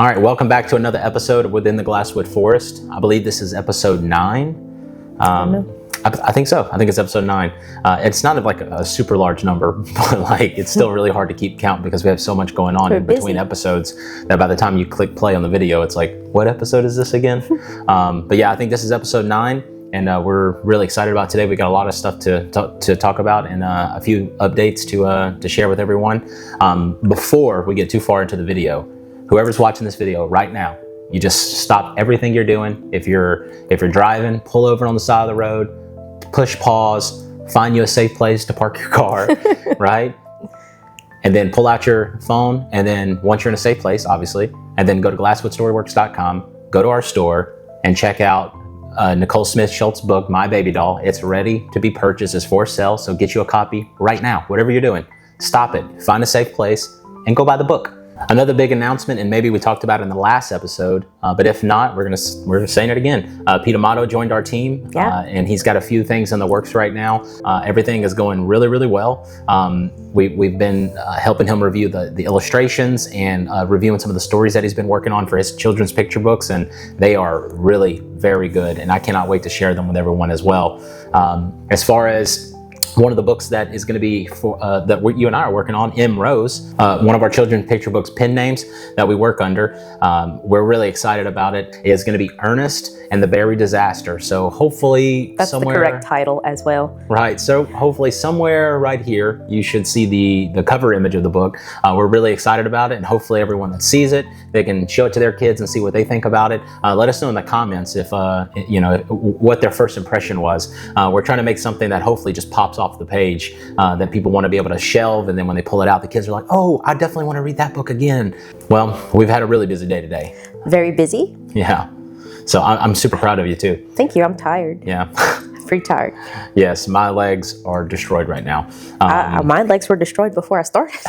All right, welcome back to another episode of Within the Glasswood Forest. I believe this is episode 9. I think so. I think it's episode 9. It's not like a super large number, but like it's still really hard to keep count because we have so much going on in between episodes that by the time you click play on the video, it's like, what episode is this again? But yeah, I think this is episode 9. And we're really excited about today. We got a lot of stuff to talk about and a few updates to share with everyone. Before we get too far into the video, whoever's watching this video right now, you just stop everything you're doing. If you're driving, pull over on the side of the road, push pause, find you a safe place to park your car, right? And then pull out your phone, and then once you're in a safe place, obviously, and then go to glasswoodstoryworks.com, go to our store, and check out Nicole Smith Schultz's book, My Baby Doll. It's ready to be purchased. It's for sale, so get you a copy right now. Whatever you're doing, stop it, find a safe place, and go buy the book. Another big announcement, and maybe we talked about it in the last episode, but if not, we're saying it again. Pete Amato joined our team, and he's got a few things in the works right now. Everything is going really, really well. We've been helping him review the illustrations and reviewing some of the stories that he's been working on for his children's picture books, and they are really very good, and I cannot wait to share them with everyone as well. As far as one of the books that is going to be you and I are working on, M. Rose, one of our children's picture books pen names that we work under. We're really excited about it. It's going to be Ernest and the Berry Disaster. So hopefully that's the correct title as well. Right. So hopefully somewhere right here you should see the cover image of the book. We're really excited about it, and hopefully everyone that sees it, they can show it to their kids and see what they think about it. Let us know in the comments if what their first impression was. We're trying to make something that hopefully just pops off the page that people want to be able to shelve, and then when they pull it out, the kids are like, oh, I definitely want to read that book again. Well, we've had a really busy day today. Very busy. Yeah. So I'm super proud of you too. Thank you. I'm tired. Yeah. Pretty tired. Yes, my legs are destroyed right now. My legs were destroyed before I started.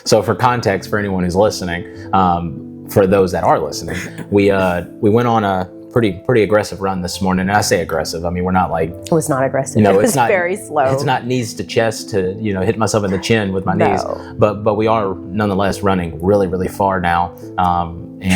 So for context, for anyone who's listening, for those that are listening, we went on a pretty aggressive run this morning. And I say aggressive, I mean, we're not like... It was not aggressive. No, it was very slow. It's not knees to chest to, hit myself in the chin with my knees. But we are nonetheless running really, really far now.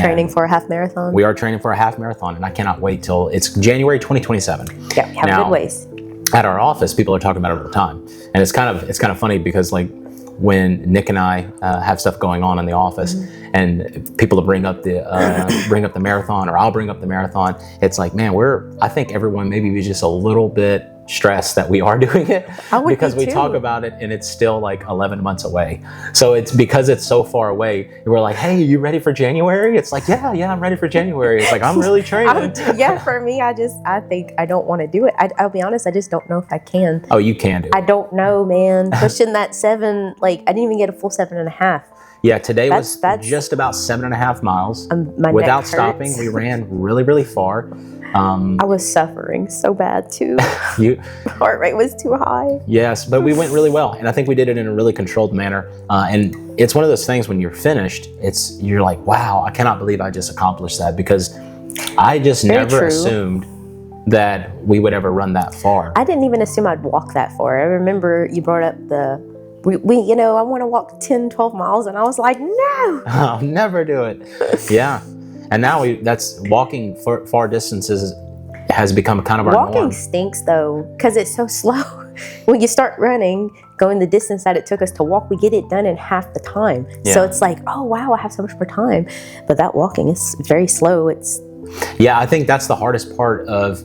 Training for a half marathon. We are training for a half marathon, and I cannot wait till it's January 2027. Yeah, have a good ways. At our office, people are talking about it all the time. And it's kind of funny because like when Nick and I have stuff going on in the office, and people will bring up the marathon, or I'll bring up the marathon, it's like, man, I think everyone maybe was just a little bit stressed that we are doing it, because we talk about it and it's still like 11 months away. So it's because it's so far away, we're like, hey, you ready for January? It's like, yeah, I'm ready for January. It's like, I'm really training. For me, I think I don't want to do it. I'll be honest, I just don't know if I can. Oh, you can do it. I don't know, man. Pushing that 7, like I didn't even get a full 7.5. Yeah, today was just about 7.5 miles. Without stopping, we ran really, really far. I was suffering so bad too. Heart rate was too high. Yes, but we went really well, and I think we did it in a really controlled manner. And it's one of those things when you're finished, you're like, wow, I cannot believe I just accomplished that, because I just never assumed that we would ever run that far. I didn't even assume I'd walk that far. I remember you brought up I want to walk 10, 12 miles, and I was like, no. I'll never do it. Yeah. And now that's walking for far distances has become kind of our norm. Walking stinks though, because it's so slow. When you start running, going the distance that it took us to walk, we get it done in half the time. Yeah. So it's like, oh wow, I have so much more time. But that walking is very slow. Yeah, I think that's the hardest part of.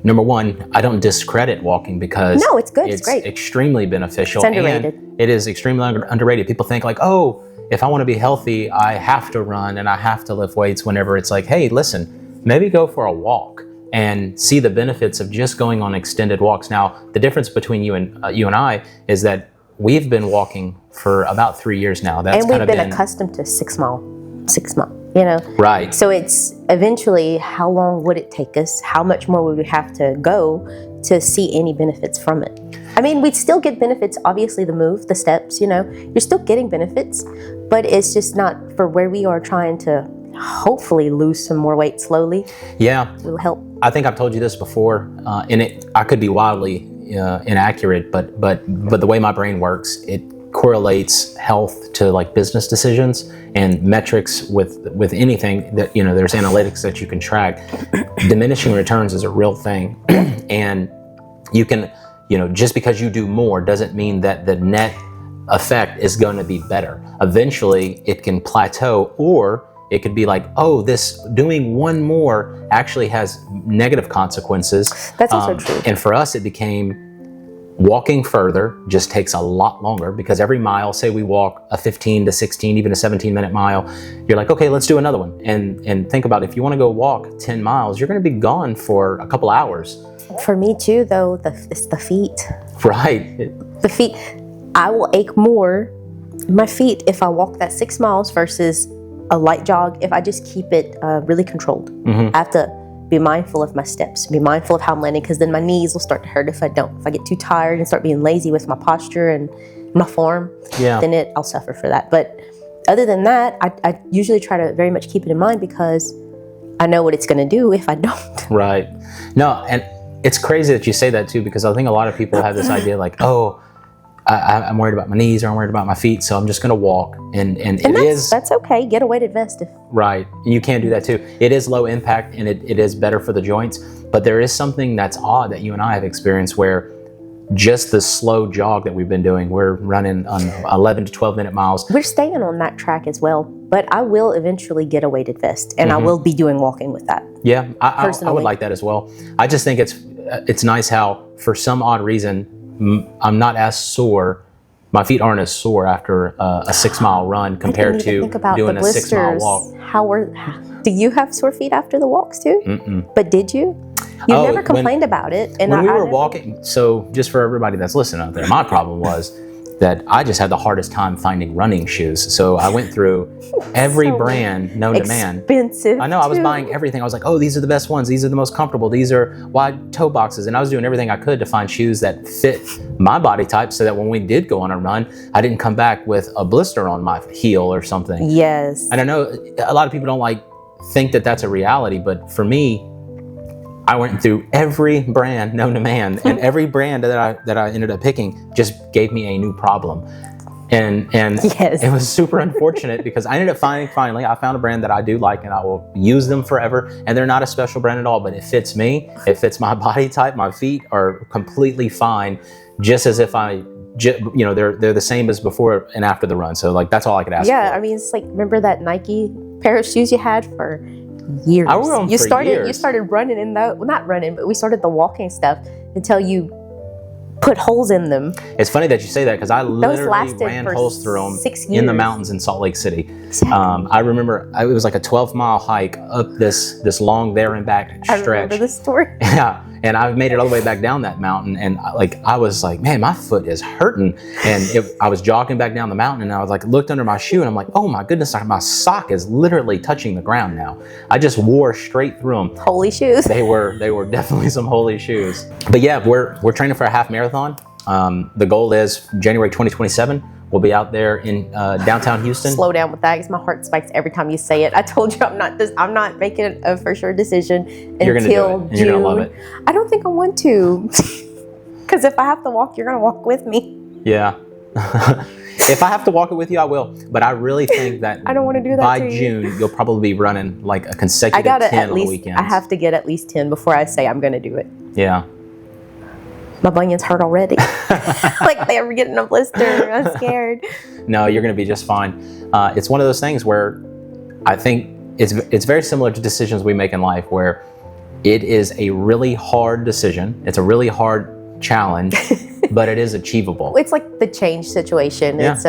Number one, I don't discredit walking, because no, it's good. It's great. Extremely beneficial. It's underrated. And it is extremely underrated. People think like, oh, if I want to be healthy, I have to run and I have to lift weights, whenever it's like, hey, listen, maybe go for a walk and see the benefits of just going on extended walks. Now, the difference between you and I is that we've been walking for about 3 years now. And we've been accustomed to 6 mile. Right. So it's eventually, how long would it take us? How much more would we have to go to see any benefits from it? I mean, we'd still get benefits, obviously the move, the steps, you're still getting benefits, but it's just not for where we are trying to hopefully lose some more weight slowly. Yeah. Will help. I think I've told you this before, and I could be wildly inaccurate, but the way my brain works, it correlates health to like business decisions and metrics with anything that, there's analytics that you can track. Diminishing returns is a real thing. And you can, just because you do more doesn't mean that the net effect is going to be better. Eventually it can plateau, or it could be like, oh, this doing one more actually has negative consequences. That's also true. And for us, it became walking further just takes a lot longer, because every mile, say we walk a 15 to 16, even a 17-minute mile, you're like, okay, let's do another one. And think about it, if you want to go walk 10 miles, you're going to be gone for a couple hours. For me too, though, it's the feet. Right. The feet. I will ache more in my feet if I walk that 6 miles versus a light jog if I just keep it really controlled. I have to be mindful of my steps, be mindful of how I'm landing, because then my knees will start to hurt if I don't. If I get too tired and start being lazy with my posture and my form, then I'll suffer for that. But other than that, I usually try to very much keep it in mind, because I know what it's going to do if I don't. Right. No, and it's crazy that you say that too, because I think a lot of people have this idea like, oh, I'm worried about my knees, or I'm worried about my feet, so I'm just going to walk. And that's okay. Get a weighted vest. Right. You can do that too. It is low impact, and it is better for the joints. But there is something that's odd that you and I have experienced, where just the slow jog that we've been doing, we're running on 11 to 12 minute miles. We're staying on that track as well, but I will eventually get a weighted vest, and I will be doing walking with that. Yeah, I would like that as well. I just think it's nice how, for some odd reason, I'm not as sore. My feet aren't as sore after a 6 mile run compared to doing a 6 mile walk. Do you have sore feet after the walks too? Mm-mm. But did you? You never complained about it. And when we were walking, so just for everybody that's listening out there, my problem was that I just had the hardest time finding running shoes. So I went through every brand known to man. Expensive. I know, I was buying everything. I was like, oh, these are the best ones. These are the most comfortable. These are wide toe boxes. And I was doing everything I could to find shoes that fit my body type, so that when we did go on a run, I didn't come back with a blister on my heel or something. Yes. And I know a lot of people don't think that that's a reality, but for me, I went through every brand known to man, and every brand that I ended up picking just gave me a new problem. And yes. It was super unfortunate, because I ended up finally I found a brand that I do like, and I will use them forever. And they're not a special brand at all, but it fits me. It fits my body type. My feet are completely fine, just as if they're the same as before and after the run. So that's all I could ask for. Yeah, I mean, it's like, remember that Nike pair of shoes you had for years? I wore them for years. You started running in not running, but we started the walking stuff until you put holes in them. It's funny that you say that, because I literally ran holes through them 6 years. in the mountains in Salt Lake City. Exactly. I remember it was like a 12-mile hike up this long there and back stretch. I remember the story. Yeah, and I made it all the way back down that mountain, and I was like, man, my foot is hurting. And I was jogging back down the mountain, and I was looked under my shoe, and I'm like, oh my goodness, my sock is literally touching the ground now. I just wore straight through them. Holy shoes. They were definitely some holy shoes. But yeah, we're training for a half marathon. The goal is January 2027. We'll be out there in downtown Houston. Slow down with that, because my heart spikes every time you say it. I told you I'm not making a for sure decision until June. You're gonna love it. I don't think I want to, because if I have to walk, you're gonna walk with me. Yeah. If I have to walk it with you, I will. But I really think that I don't want to do that by June, you'll probably be running a consecutive 10 on the weekends. I have to get at least 10 before I say I'm going to do it. Yeah. My bunions hurt already. They're getting a blister. I'm scared. No, you're going to be just fine. It's one of those things where I think it's very similar to decisions we make in life, where it is a really hard decision. It's a really hard challenge, but it is achievable. It's like the change situation. Yeah. It's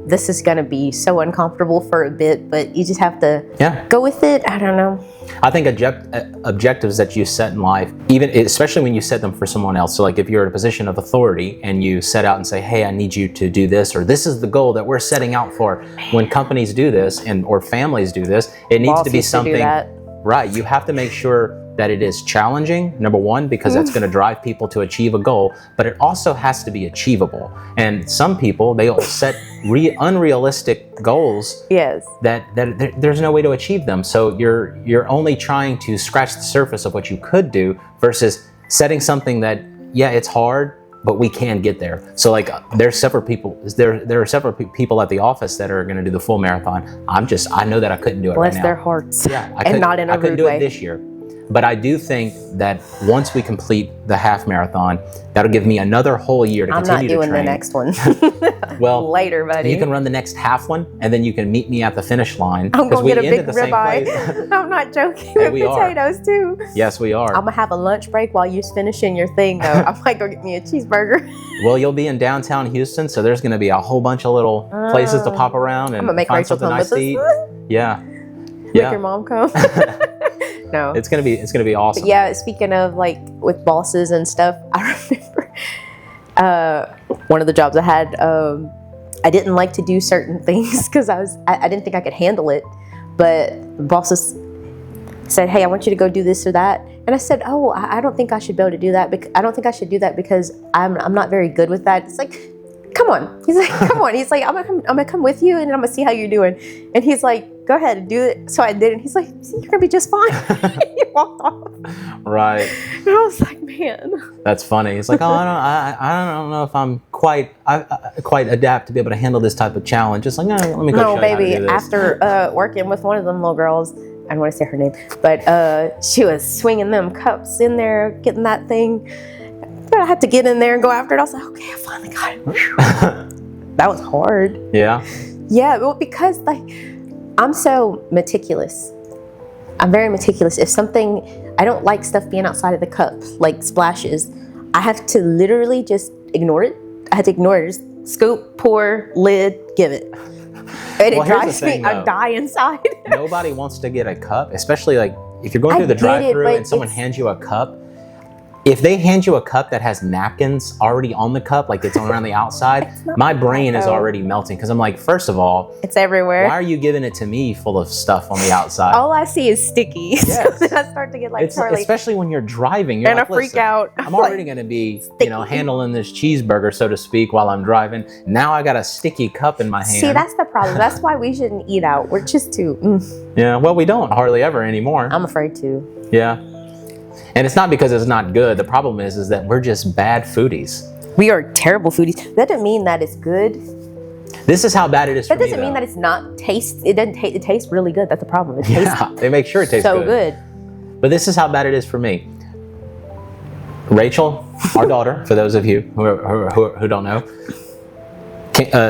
this is going to be so uncomfortable for a bit, but you just have to go with it. I don't know. I think objectives that you set in life, especially when you set them for someone else. So if you're in a position of authority and you set out and say, hey, I need you to do this, or this is the goal that we're setting out for. When companies do this or families do this, it needs to be something, right? You have to make sure that it is challenging, number one, because that's going to drive people to achieve a goal, but it also has to be achievable. And some people, they'll set unrealistic goals. Yes. That there's no way to achieve them. So you're only trying to scratch the surface of what you could do, versus setting something that, it's hard, but we can get there. So like there's several people there are several people at the office that are going to do the full marathon. I know that I couldn't do it Bless right now. their hearts. Yeah, and not in a I couldn't rude do way. it this year. But I do think that once we complete the half marathon, that'll give me another whole year to continue to train. I'm not doing the next one. Well, later, buddy. You can run the next half one, and then you can meet me at the finish line. I'm gonna get a big the same place. ribeye. I'm not joking. Hey, With we are. potatoes too. Yes, we are. I'm gonna have a lunch break while you're finishing your thing, though. I might go get me a cheeseburger. Well, you'll be in downtown Houston, so there's going to be a whole bunch of little places to pop around and I'm gonna make find Rachel something come nice with to eat. us. Yeah, Make your mom come. No. It's gonna be awesome. But yeah, speaking of like with bosses and stuff, I remember one of the jobs I had. I didn't like to do certain things because I didn't think I could handle it. But the bosses said, "Hey, I want you to go do this or that," and I said, "Oh, I don't think I should be able to do that. I don't think I should do that because I'm not very good with that." It's like, come on. He's like, come on. He's like, I'm gonna come with you and I'm gonna see how you're doing. And he's like, go ahead and do it. So I did, and he's like, you're gonna be just fine. He walked off. Right. And I was like, man. That's funny. It's like, oh, I don't know if I'm quite adapt to be able to handle this type of challenge. It's like, no, let me go show you how to do this. After working with one of them little girls, I don't want to say her name, but she was swinging them cups in there, getting that thing. I had to get in there and go after it. I was like, okay, I finally got it. That was hard. Yeah. Yeah, well, because like I'm so meticulous. I'm very meticulous. If something, I don't like stuff being outside of the cup, like splashes. I have to literally just ignore it. I had to ignore it. Just scoop, pour, lid, give it. And it drives me. I die inside. Nobody wants to get a cup, especially like if you're going through the drive-thru and someone hands you a cup. If they hand you a cup that has napkins already on the cup, like it's on around the outside, my brain is already melting because I'm like, first of all, it's everywhere. Why are you giving it to me full of stuff on the outside? All I see is sticky. Yes. So then I start to get like Charlie. Especially when you're driving. You're and like, I freak out. I'm already going to be, handling this cheeseburger, so to speak, while I'm driving. Now I got a sticky cup in my hand. See, that's the problem. That's why we shouldn't eat out. We're just too. Yeah, well, we don't hardly ever anymore. I'm afraid to. Yeah. And it's not because it's not good. The problem is that we're just bad foodies. We are terrible foodies. That doesn't mean that it's good. This is how bad it is for me, That doesn't mean that it's not taste. It doesn't taste. It tastes really good. That's the problem. It tastes they make sure it tastes so good. But this is how bad it is for me. Rachel, our daughter, for those of you who don't know,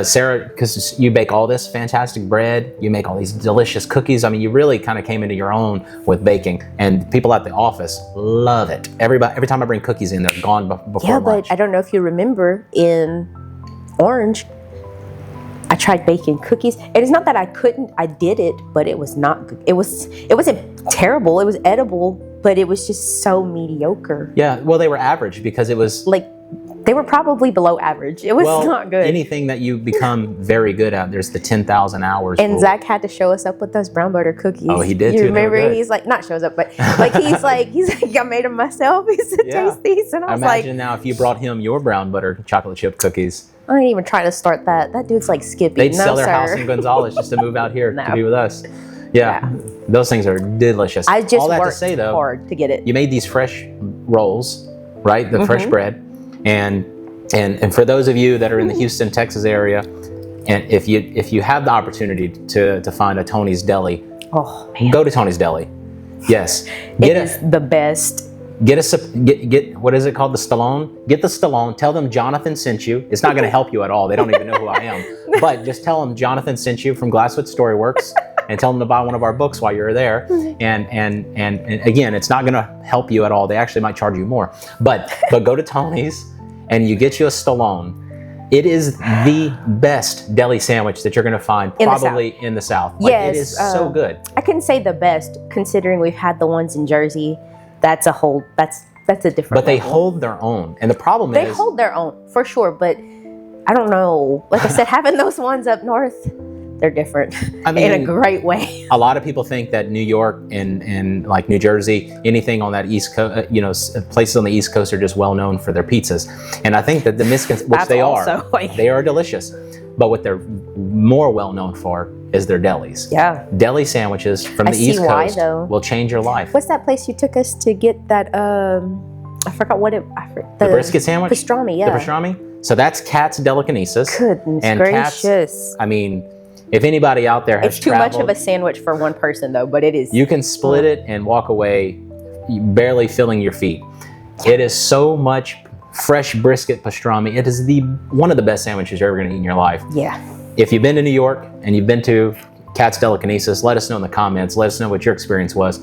Sarah, because you bake all this fantastic bread, you make all these delicious cookies. I mean, you really kind of came into your own with baking, and people at the office love it. Every time I bring cookies in, they're gone before lunch. But I don't know if you remember in Orange, I tried baking cookies, and it's not that I couldn't. I did it, but it was not good. It wasn't terrible. It was edible, but it was just so mediocre. Yeah, well, they were average because it was like. They were probably below average. It was not good. Anything that you become very good at, there's the 10,000 hours And rule. Zach had to show us up with those brown butter cookies. Oh, he did you too. Remember? He's like, not shows up, but like he's like, I made them myself. He said, taste these, and I was Imagine now if you brought him your brown butter chocolate chip cookies. I ain't even trying to start that. That dude's like Skippy. They'd sell their house in Gonzales just to move out here to be with us. Yeah, those things are delicious. I just all that worked to say though, hard to get it. You made these fresh rolls, right? The fresh bread, and for those of you that are in the Houston, Texas area, and if you have the opportunity to find a Tony's Deli, go to Tony's Deli. Yes, it is the best. Get what is it called? The Stallone. Get the Stallone. Tell them Jonathon sent you. It's not going to help you at all. They don't even know who I am. But just tell them Jonathon sent you from Glasswood Storyworks, and tell them to buy one of our books while you're there. And again, it's not going to help you at all. They actually might charge you more. But go to Tony's and you get you a Stallone. It is the best deli sandwich that you're going to find probably in the South. Like, yes, it is so good. I couldn't say the best, considering we've had the ones in Jersey. That's a different. But they hold their own, and the problem is they hold their own for sure. But I don't know. Like I said, having those ones up north, they're different. I mean, in a great way. A lot of people think that New York and like New Jersey, anything on that East Coast, places on the East Coast are just well known for their pizzas, and I think that the misconception, which they are, they are delicious. But what they're more well known for is their delis. Yeah. Deli sandwiches from the East Coast will change your life. What's that place you took us to get that I forgot what it. The brisket sandwich. Pastrami, yeah. The pastrami. So that's Kat's delicatessen. Goodness and gracious. Kat's, I mean, if anybody out there has it's too much of a sandwich for one person, though. But it is. You can split it and walk away, barely filling your feet. It is so much fresh brisket pastrami. It is one of the best sandwiches you're ever going to eat in your life. Yeah. If you've been to New York and you've been to Kat's Delicatessen, let us know in the comments. Let us know what your experience was.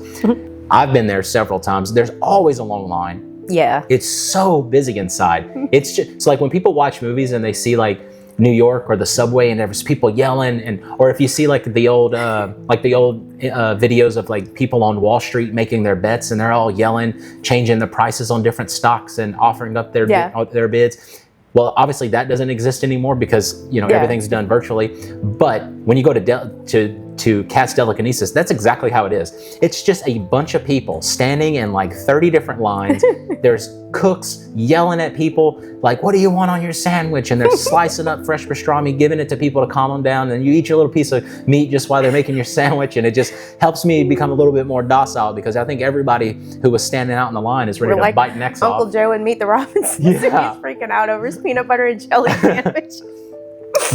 I've been there several times. There's always a long line. Yeah. It's so busy inside. It's like when people watch movies and they see like New York or the subway and there's people yelling, or if you see like the old videos of like people on Wall Street making their bets and they're all yelling, changing the prices on different stocks and offering up their bids. Well, obviously that doesn't exist anymore because everything's done virtually. But when you go to Kat's Delicatessen, that's exactly how it is. It's just a bunch of people standing in like 30 different lines. There's cooks yelling at people like, "What do you want on your sandwich?" And they're slicing up fresh pastrami, giving it to people to calm them down. And you eat your little piece of meat just while they're making your sandwich. And it just helps me become a little bit more docile because I think everybody who was standing out in the line is ready to bite necks off. Uncle Joe and Meet the Robinsons. Yeah. He's freaking out over his peanut butter and jelly sandwich.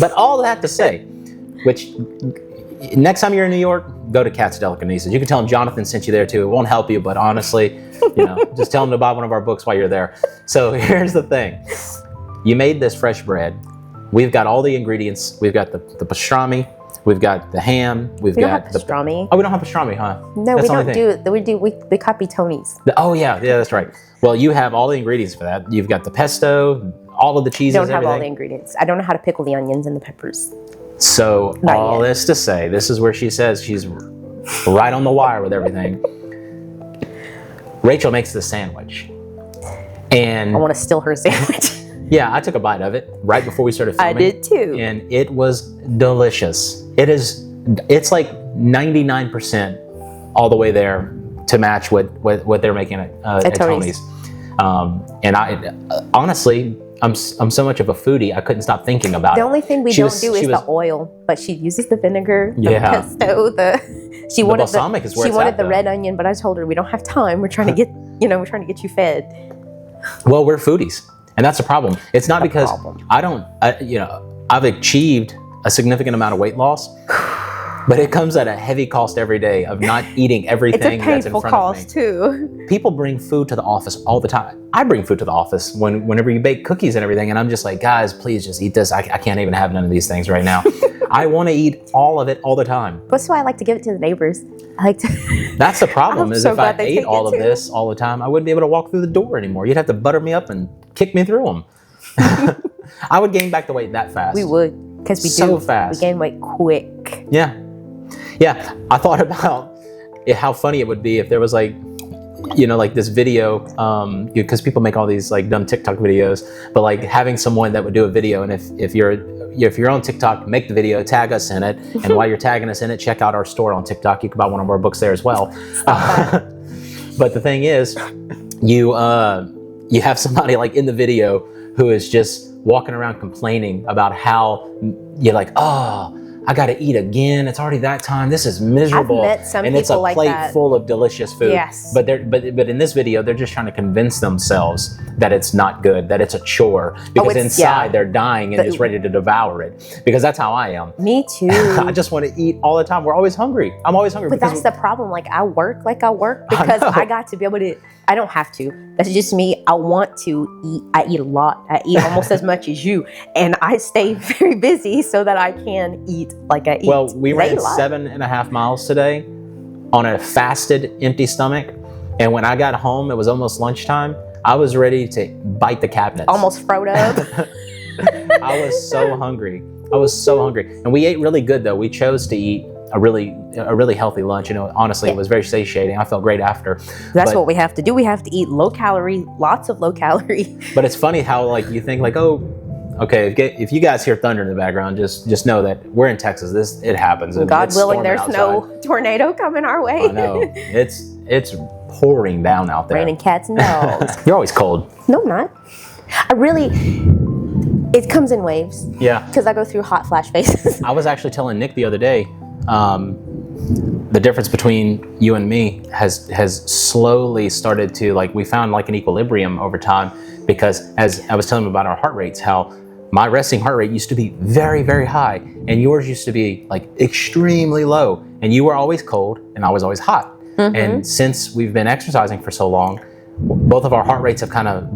But all that to say, which next time you're in New York, go to Kat's Delicatessen. You can tell them Jonathon sent you there too. It won't help you, but honestly, just tell them to buy one of our books while you're there. So here's the thing. You made this fresh bread. We've got all the ingredients. We've got the pastrami. We've got the ham. We don't have pastrami. Oh, we don't have pastrami, huh? No, we don't do it. We copy Tony's. Yeah, that's right. Well, you have all the ingredients for that. You've got the pesto, all of the cheeses, don't have everything. All the ingredients. I don't know how to pickle the onions and the peppers. So all this to say, this is where she says she's right on the wire with everything. Rachel makes the sandwich. And I want to steal her sandwich. Yeah, I took a bite of it right before we started filming. I did too. And it was delicious. It's like 99% all the way there to match what they're making at Tony's. And I honestly, I'm so much of a foodie, I couldn't stop thinking about it. The only thing we don't do is the oil, but she uses the vinegar, the pesto, she wanted the red onion, but I told her we don't have time. We're trying to get you fed. Well, we're foodies, and that's a problem. It's not because I've achieved a significant amount of weight loss, but it comes at a heavy cost every day of not eating everything that's in front of me. It's a painful cost too. People bring food to the office all the time. I bring food to the office whenever you bake cookies and everything, and I'm just like, guys, please just eat this. I can't even have none of these things right now. I want to eat all of it all the time. That's why I like to give it to the neighbors. I like to. That's the problem. Is if I ate all of this all the time, I wouldn't be able to walk through the door anymore. You'd have to butter me up and kick me through them. I would gain back the weight that fast. We would, because we so fast. We gain weight quick. Yeah. I thought about how funny it would be if there was like this video, because people make all these like dumb TikTok videos, but like having someone that would do a video, and if you're on TikTok, make the video, tag us in it, and while you're tagging us in it, check out our store on TikTok. You can buy one of our books there as well. But the thing is, you have somebody like in the video who is just walking around complaining about how you're like, oh, I gotta eat again. It's already that time. This is miserable. I've met some and it's a people like plate that. Full of delicious food. Yes. But in this video, they're just trying to convince themselves that it's not good, that it's a chore, because inside they're dying and just ready to devour it. Because that's how I am. Me too. I just want to eat all the time. We're always hungry. I'm always hungry. But that's the problem. Like I work because I got to be able to. I don't have to. That's just me. I want to eat. I eat a lot. I eat almost as much as you, and I stay very busy so that I can eat like I eat. Well, we ran 7.5 miles today on a fasted, empty stomach, and when I got home, it was almost lunchtime. I was ready to bite the cabinets. Almost froed up. I was so hungry. And we ate really good though. We chose to eat a really healthy lunch. Honestly, it was very satiating. I felt great after. That's what we have to do. We have to eat low calorie, lots of low calorie. But it's funny how like you think like, oh, okay, if you guys hear thunder in the background, just know that we're in Texas. It happens. God willing, there's no tornado coming our way. I know. It's pouring down out there. Raining cats and dogs. You're always cold. No, I'm not. It comes in waves. Yeah. Because I go through hot flash phases. I was actually telling Nick the other day, the difference between you and me has slowly started to, like, we found like an equilibrium over time, because as I was telling him about our heart rates, how my resting heart rate used to be very, very high, and yours used to be like extremely low, and you were always cold and I was always hot. And since we've been exercising for so long, both of our heart rates have kind of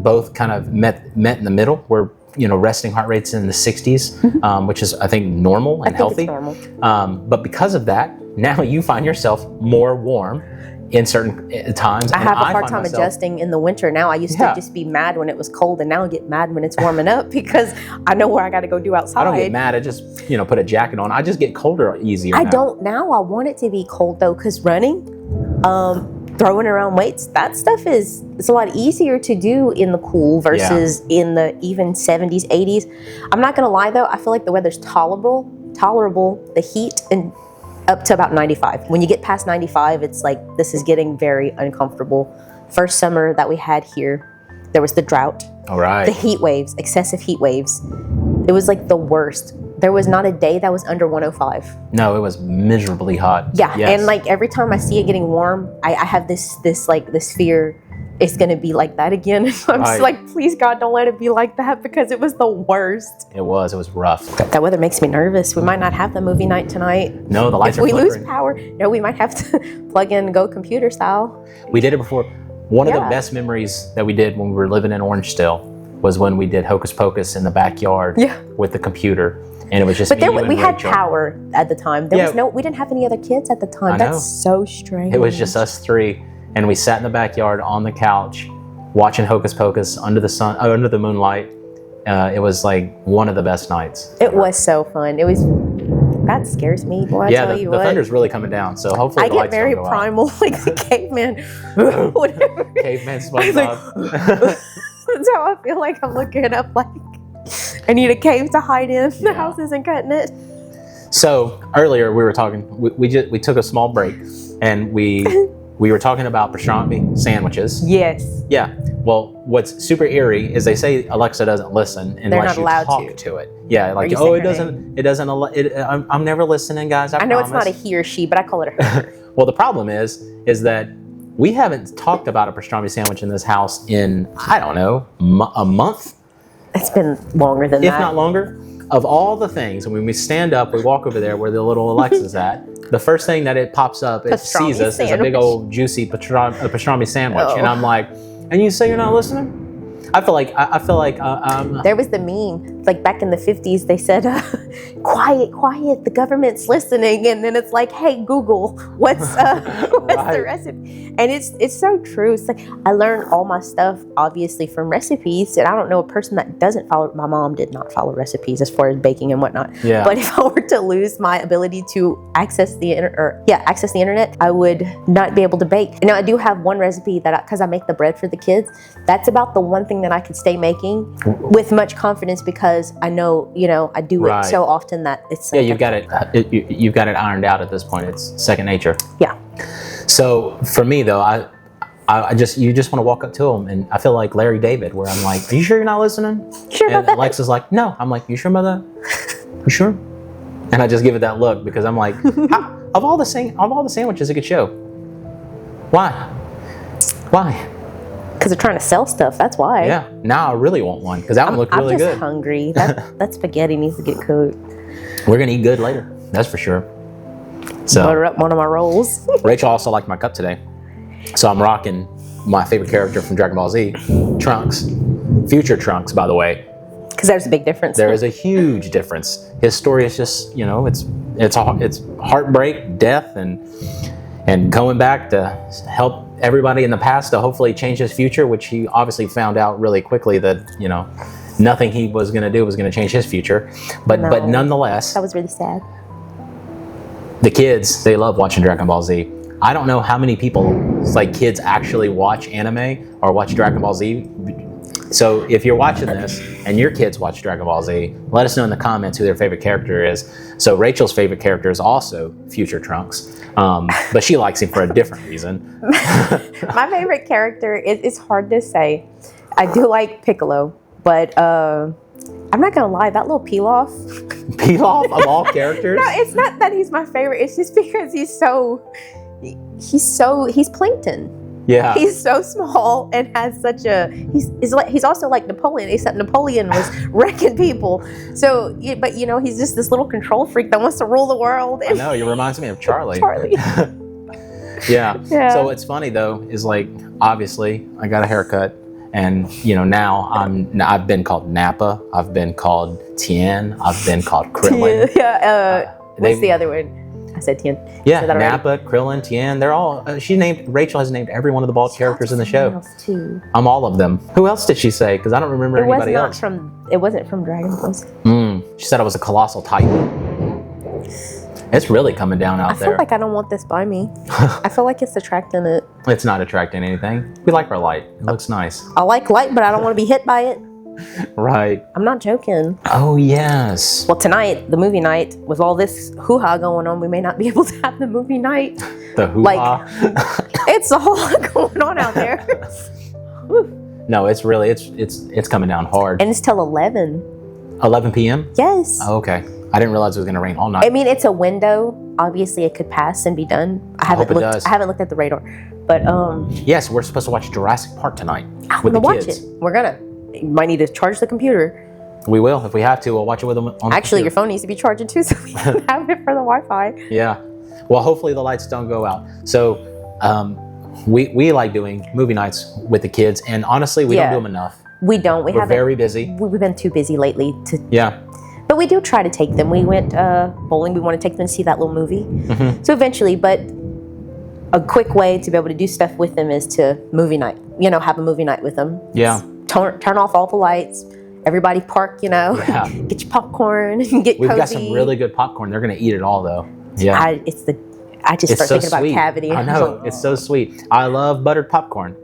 met in the middle. We're, resting heart rates in the 60s, which is, I think, normal and healthy. It's normal. But because of that, now you find yourself more warm in certain times. I have a hard time adjusting in the winter now. I used to just be mad when it was cold, and now I get mad when it's warming up because I know where I got to go do outside. I don't get mad. I just, put a jacket on. I just get colder easier I now. don't now. I want it to be cold though, because running, throwing around weights, that stuff it's a lot easier to do in the cool versus in the even 70s, 80s. I'm not gonna lie though, I feel like the weather's tolerable, the heat, and up to about 95. When you get past 95, it's like, this is getting very uncomfortable. First summer that we had here, there was the drought. All right. The heat waves, excessive heat waves. It was like the worst. There was not a day that was under 105. No, it was miserably hot. Yeah, yes. And like every time I see it getting warm, I have this fear it's gonna be like that again. I'm just like, please God, don't let it be like that, because it was the worst. It was rough. That weather makes me nervous. We might not have the movie night tonight. No, the lights are flickering. If we lose power, we might have to plug in and go computer style. We did it before. One of the best memories that we did when we were living in Orange still was when we did Hocus Pocus in the backyard with the computer. And it was just we had power at the time. We didn't have any other kids at the time. That's so strange. It was just us three, and we sat in the backyard on the couch watching Hocus Pocus under the moonlight. It was like one of the best nights. It was so fun. That scares me, boy. I tell you what. The thunder's really coming down, so hopefully I get very primal, like the caveman, whatever. Caveman SpongeBob. That's how I feel like I'm looking up, like, I need a cave to hide in. The house isn't cutting it. So earlier we were talking. We took a small break, and we were talking about pastrami sandwiches. Yes. Yeah. Well, what's super eerie is they say Alexa doesn't listen unless you talk to it. Yeah. Like, it doesn't. I'm never listening, guys. I know promise. It's not a he or she, but I call it a her. Well, the problem is that we haven't talked about a pastrami sandwich in this house in, I don't know, a month. It's been longer than that. If not longer. Of all the things, when we stand up, we walk over there where the little Alexa's at, the first thing that it pops up, it sees us, is a big old juicy pastrami sandwich. Oh. And I'm like, and you say you're not listening? I feel like there was the meme, like back in the 50s, they said, quiet, the government's listening. And then it's like, hey, Google, what's the recipe? And it's so true. It's like, I learned all my stuff, obviously, from recipes. And I don't know a person that doesn't follow. My mom did not follow recipes as far as baking and whatnot. Yeah. But if I were to lose my ability to access the internet, I would not be able to bake. Now, I do have one recipe because I make the bread for the kids. That's about the one thing that I could stay making with much confidence, because I know, I do it so often that it's you've got it ironed out at this point. It's second nature. Yeah. So for me though, you just want to walk up to them, and I feel like Larry David, where I'm like, are you sure you're not listening? Sure about that? Alexa's like, no. I'm like, you sure about that? You sure? And I just give it that look, because I'm like, of all the sandwiches it could show, why? Because they're trying to sell stuff. That's why. Yeah. Now I really want one, because that one looked really good. I'm just hungry. That spaghetti needs to get cooked. We're gonna eat good later. That's for sure. So butter up one of my rolls. Rachel also liked my cup today, so I'm rocking my favorite character from Dragon Ball Z, Trunks. Future Trunks, by the way. Because there's a big difference. There is a huge difference. His story is just, it's heartbreak, death, and going back to help everybody in the past to hopefully change his future, which he obviously found out really quickly that, nothing he was going to do was going to change his future. But nonetheless, that was really sad. The kids, they love watching Dragon Ball Z. I don't know how many people, kids actually watch anime or watch Dragon Ball Z. So if you're watching this and your kids watch Dragon Ball Z, let us know in the comments who their favorite character is. So Rachel's favorite character is also Future Trunks, but she likes him for a different reason. My favorite character, it's hard to say. I do like Piccolo, but I'm not gonna lie, that little Pilaf. Pilaf of all characters? No, it's not that he's my favorite. It's just because he's plankton. Yeah. He's so small and has such a he's also like Napoleon, except Napoleon was wrecking people. So, but he's just this little control freak that wants to rule the world. I know, he reminds me of Charlie. Yeah. So it's funny though, is like obviously I got a haircut, and now I've been called Napa, I've been called Tien, I've been called Krillin. What's the other one? I said Tien. Yeah, Napa, Krillin, Tien. They're all. Rachel has named every one of the bald characters in the show. Else too. I'm all of them. Who else did she say? Because I don't remember anybody else. It wasn't from Dragon Quest. She said I was a colossal titan. It's really coming down out there. I feel like I don't want this by me. I feel like it's attracting it. It's not attracting anything. We like our light. It looks nice. I like light, but I don't want to be hit by it. Right. I'm not joking. Oh, yes. Well, tonight, the movie night, with all this hoo-ha going on, we may not be able to have the movie night. The hoo-ha? It's a whole lot going on out there. No, it's really, it's coming down hard. And it's till 11. 11 p.m.? Yes. Oh, okay. I didn't realize it was going to rain all night. I mean, it's a window. Obviously, it could pass and be done. I haven't looked at the radar. But, yes, we're supposed to watch Jurassic Park tonight with the kids. Watch it. We're gonna. You might need to charge the computer. We will. If we have to, we'll watch it with them on the Actually, computer. Your phone needs to be charging too, so we can have it for the Wi-Fi. Yeah. Well, hopefully the lights don't go out. So we like doing movie nights with the kids, and honestly, we don't do them enough. We don't. We're very busy. We've been too busy lately to. Yeah. But we do try to take them. We went bowling. We want to take them to see that little movie. Mm-hmm. So eventually, but a quick way to be able to do stuff with them is to movie night. Have a movie night with them. Yeah. Turn off all the lights. Everybody park, Yeah. Get your popcorn and get We've cozy. got some really good popcorn. They're going to eat it all, though. Yeah. I just start thinking about cavity. I know. It's so sweet. I love buttered popcorn.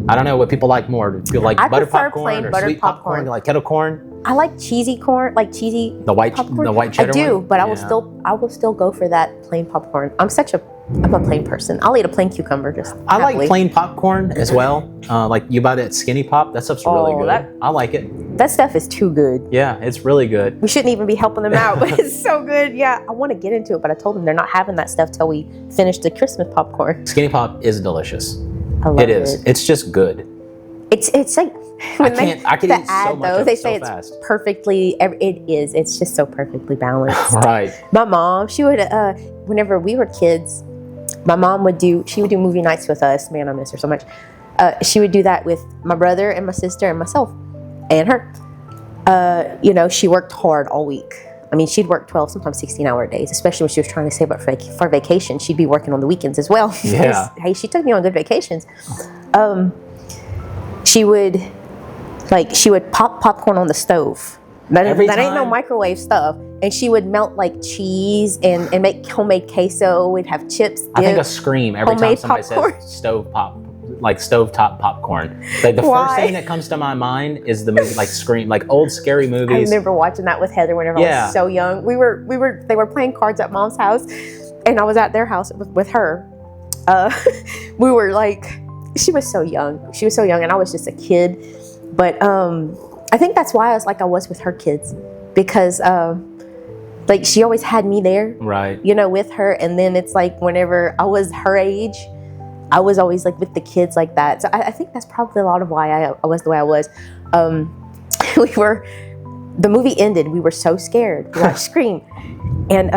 I don't know what people like more. Do you like buttered popcorn or sweet popcorn? Do you like kettle corn? I like cheesy corn, the white cheddar. I do, one? but I will still go for that plain popcorn. I'm a plain person. I'll eat a plain cucumber just I happily. like plain popcorn as well. Like you buy that Skinny Pop, that stuff's really good. I like it. That stuff is too good. Yeah, it's really good. We shouldn't even be helping them out, but it's so good. Yeah, I want to get into it, but I told them they're not having that stuff till we finish the Christmas popcorn. Skinny Pop is delicious. I love it. It is. It's just good. It's like when I can eat so much of it they so say fast. It's perfectly. It is. It's just so perfectly balanced. Right. My mom, she would whenever we were kids, my mom would do movie nights with us. Man, I miss her so much. She would do that with my brother and my sister and myself and her. She worked hard all week. I mean, she'd work 12, sometimes 16-hour days, especially when she was trying to save up for vacation. She'd be working on the weekends as well. Yeah. Hey, she took me on good vacations. She would pop popcorn on the stove. That ain't no microwave stuff. And she would melt like cheese and make homemade queso. We'd have chips. I think I scream every time somebody says stovetop popcorn. Like the first thing that comes to my mind is the movie, like Scream, like old scary movies. I remember watching that with Heather whenever I was so young. They were playing cards at Mom's house, and I was at their house with her. We were like, she was so young, and I was just a kid. But I think that's why I was with her kids, because she always had me there, right? With her. And then it's like whenever I was her age, I was always like with the kids like that. So I think that's probably a lot of why I was the way I was. The movie ended. We were so scared. We watched Scream, and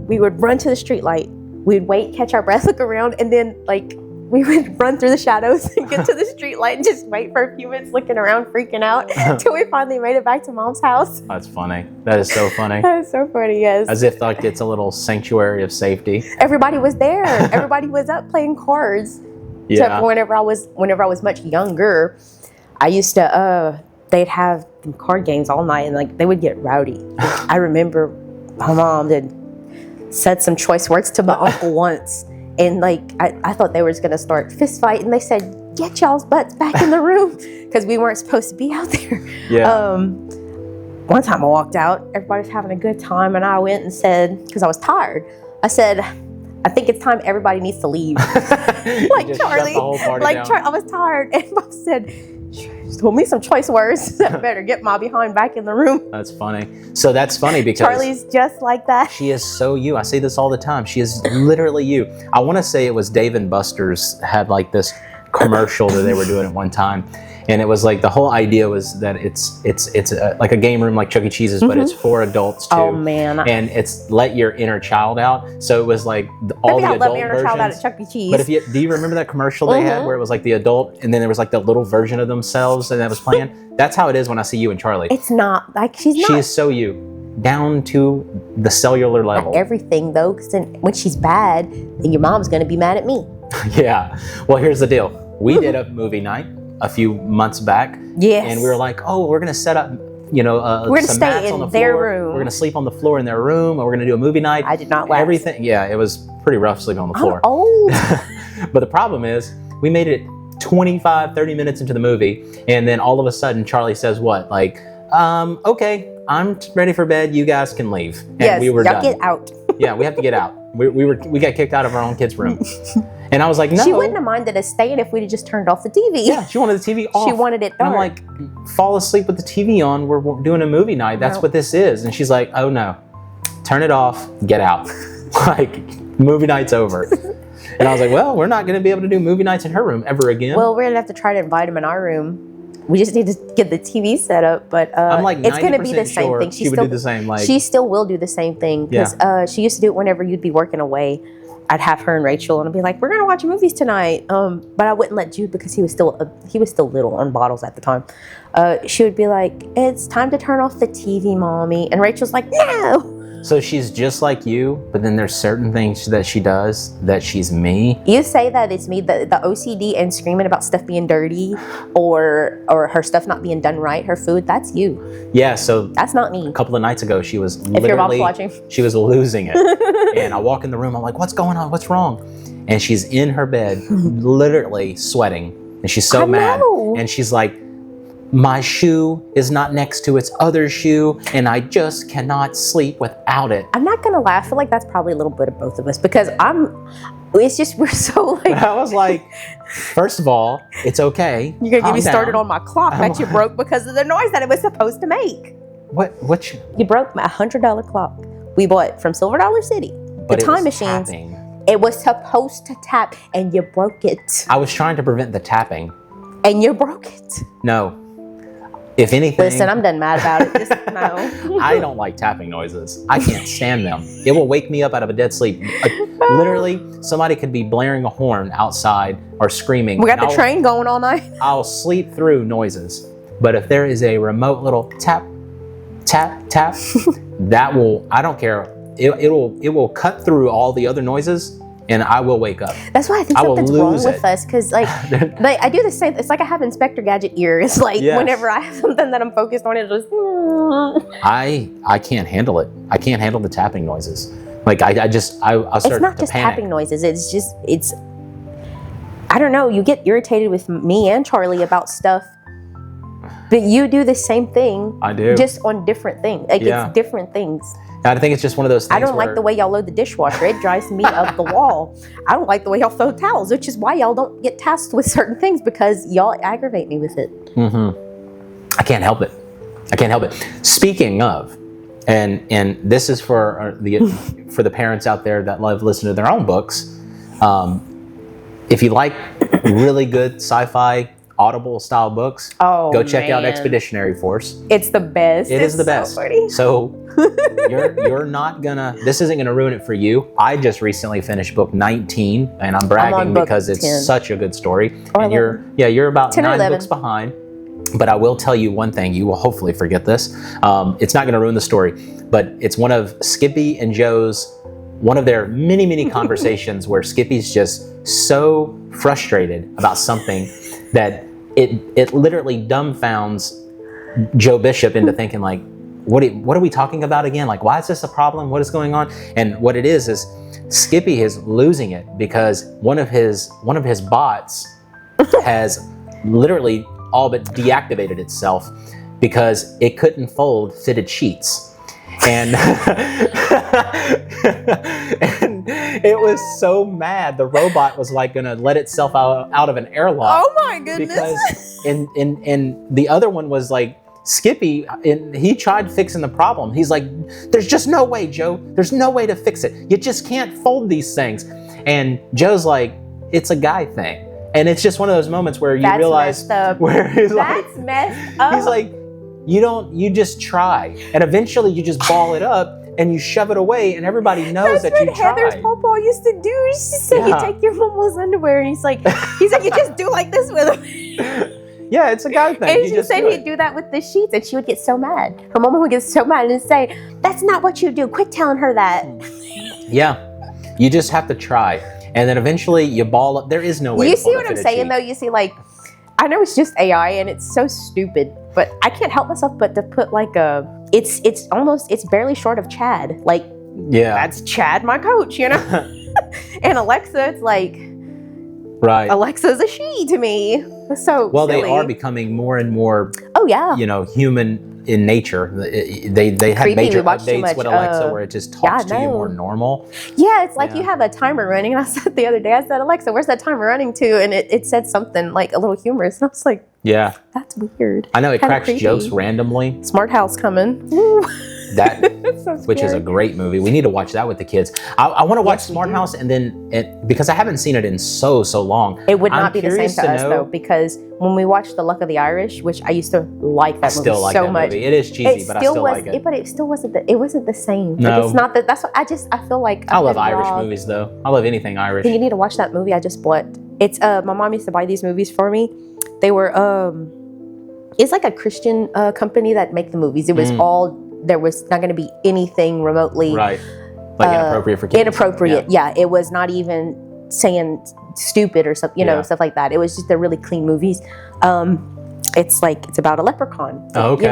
we would run to the street light. We'd wait, catch our breath, look around, and then we would run through the shadows and get to the street light and just wait for a few minutes, looking around, freaking out, until we finally made it back to Mom's house. That's funny. That is so funny. That is so funny, yes. As if it's a little sanctuary of safety. Everybody was there. Everybody was up playing cards. Yeah. Except for whenever I was much younger, I used to they'd have card games all night, and they would get rowdy. I remember my mom had said some choice words to my uncle once. And I thought they were going to start fist fight, and they said, "Get y'all's butts back in the room," because we weren't supposed to be out there. Yeah. One time I walked out, everybody was having a good time, and I went and said, because I was tired, I said, "I think it's time everybody needs to leave." Like Charlie, I was tired, and Mom said, She told me some choice words. I better get my behind back in the room. That's funny. So that's funny because Charlie's just like that. she is so you. I say this all the time. She is literally you. I want to say it was Dave and Buster's had like this commercial that they were doing at one time. And it was like the whole idea was that it's like a game room like Chuck E. Cheese's, but it's for adults too. Oh man! And it's let your inner child out. So it was like all the adult let my inner child out versions. at Chuck E. Cheese. But do you remember that commercial they had where it was like the adult, and then there was like the little version of themselves, and that was playing? That's how it is when I see you and Charlie. It's not like she's not. She is so you, down to the cellular level. Not everything though, because then when she's bad, then your mom's gonna be mad at me. Yeah. Well, here's the deal. We did a movie night a few months back. Yes. And we were like, oh, we're going to set up, we're going to stay mats on the in their floor. room. We're going to sleep on the floor in their room, or we're going to do a movie night. I did not laugh. Everything. Yeah, it was pretty rough sleeping on the floor. I'm old. But the problem is, we made it 25, 30 minutes into the movie, and then all of a sudden, Charlie says what? Like, okay, I'm ready for bed. You guys can leave. And Yes, we were y'all done. get out. Yeah, we have to get out. We got kicked out of our own kids' room. And I was like, no. She wouldn't have minded us staying if we'd have just turned off the TV. Yeah, she wanted the TV off. She wanted it And I'm dark. like, fall asleep with the TV on. We're doing a movie night. That's No. what this is. And she's like, oh no, turn it off, get out. Like, movie night's over. And I was like, well, we're not going to be able to do movie nights in her room ever again. Well, we're gonna have to try to invite him in our room. We just need to get the TV set up, but I'm like it's gonna be the same sure thing. she would do the same. Like, She still will do the same thing because she used to do it whenever you'd be working away. I'd have her and Rachel, and I'd be like, "We're gonna watch movies tonight." But I wouldn't let Jude because he was still little on bottles at the time. She would be like, "It's time to turn off the TV, mommy," and Rachel's like, "No." so she's just like you, but then there's certain things that she does that she's me. You say that it's me, the OCD and screaming about stuff being dirty, or her stuff not being done right, her food. That's you. Yeah. So That's not me. a couple of nights ago, she was If your mom's literally watching. she was losing it. And I walk in the room, I'm like, what's going on? What's wrong? And she's in her bed, literally sweating. And she's so I mad. know. And she's like, my shoe is not next to its other shoe, and I just cannot sleep without it. I'm not gonna lie. I feel like that's probably a little bit of both of us because it's just we're so like. I was like, first of all, it's okay. You're gonna get Calm me started down. on my clock that you broke because of the noise that it was supposed to make. What You broke my $100 clock. We bought from Silver Dollar City. but The it time was machines. tapping. It was supposed to tap, and you broke it. I was trying to prevent the tapping. And you broke it. No. If anything, Listen, I'm done mad about it. Just no. I don't like tapping noises. I can't stand them. It will wake me up out of a dead sleep. Like, literally, somebody could be blaring a horn outside or screaming. We got and the train going all night. I'll sleep through noises. But if there is a remote little tap, tap, tap, that will, I don't care. It will cut through all the other noises, and I will wake up. That's why I think I will something's wrong lose with it. us because like I do the same. It's like I have Inspector Gadget ears. Like Yes. whenever I have something that I'm focused on, it just. I can't handle it. I can't handle the tapping noises. Like I'll start It's not to just panic. tapping noises. It's. I don't know. You get irritated with me and Charlie about stuff, but you do the same thing. I do. Just on different things. Like Yeah. it's different things. I think it's just one of those things. I don't like the way y'all load the dishwasher. It drives me up the wall. I don't like the way y'all throw towels, which is why y'all don't get tasked with certain things because y'all aggravate me with it. I can't help it. I can't help it. Speaking of, and this is for the parents out there that love listening to their own books. If you like really good sci-fi Audible style books, go check out man. Expeditionary Force. It's the best. It is the best. So funny. So you're not gonna. This isn't gonna ruin it for you. I just recently finished book 19, and I'm bragging on book because it's 10. such a good story. Or And 11. you're about 10 or 9 11. books behind. But I will tell you one thing. You will hopefully forget this. It's not gonna ruin the story, but it's one of Skippy and Joe's. One of their many conversations where Skippy's just so frustrated about something that it literally dumbfounds Joe Bishop into thinking like, what are we talking about again? Like, why is this a problem? What is going on? And what it is Skippy is losing it because one of his bots has literally all but deactivated itself because it couldn't fold fitted sheets. And, and it was so mad. The robot was like going to let itself out of an airlock. Oh my goodness. Because and the other one was like, Skippy, and he tried fixing the problem. He's like, there's just no way, Joe. There's no way to fix it. You just can't fold these things. And Joe's like, it's a guy thing. And it's just one of those moments where you realize where he's That's messed up. He's like, you just try. And eventually you just ball it up and you shove it away and everybody knows that you tried. Heather's pawpaw used to do. She said you take your mama's underwear and he's like, you just do like this with them. Yeah, it's a guy thing. And she said he'd do that with the sheets and she would get so mad. Her mama would get so mad and say, that's not what you do. Quit telling her that. Yeah, you just have to try. And then eventually you ball up. There is no way. You see what I'm saying though? You see, like, I know it's just AI and it's so stupid, but I can't help myself but to put like it's barely short of Chad. Like, yeah, that's Chad, my coach, you know? And Alexa, it's like, right. Alexa's a she to me. So well, silly. they are becoming more and more. Oh yeah. Human in nature. They have Creepy. major Updates with Alexa where it just talks to you more normal. Yeah, it's like you have a timer running. And I said the other day, I said, Alexa, where's that timer running to? And it said something like a little humorous. And I was like, yeah, that's weird. I know it Kinda cracks creepy. jokes randomly. Smart House coming. Woo. That, so which is a great movie. We need to watch that with the kids. I want to watch Smart House, and then because I haven't seen it in so long. It would not be the same to us though, because when we watched The Luck of the Irish, which I used to like that movie so much. Movie. It is cheesy, but I still like it. But it still wasn't. It wasn't the same. No, like, it's not that. That's what I feel like. I love Irish movies though. I love anything Irish. You need to watch that movie I just bought. It's my mom used to buy these movies for me. They were it's like a Christian company that make the movies. It was all. There was not going to be anything remotely like inappropriate for kids. Inappropriate, yeah. It was not even saying stupid or something, stuff like that. It was just they're really clean movies. It's about a leprechaun. Oh, okay.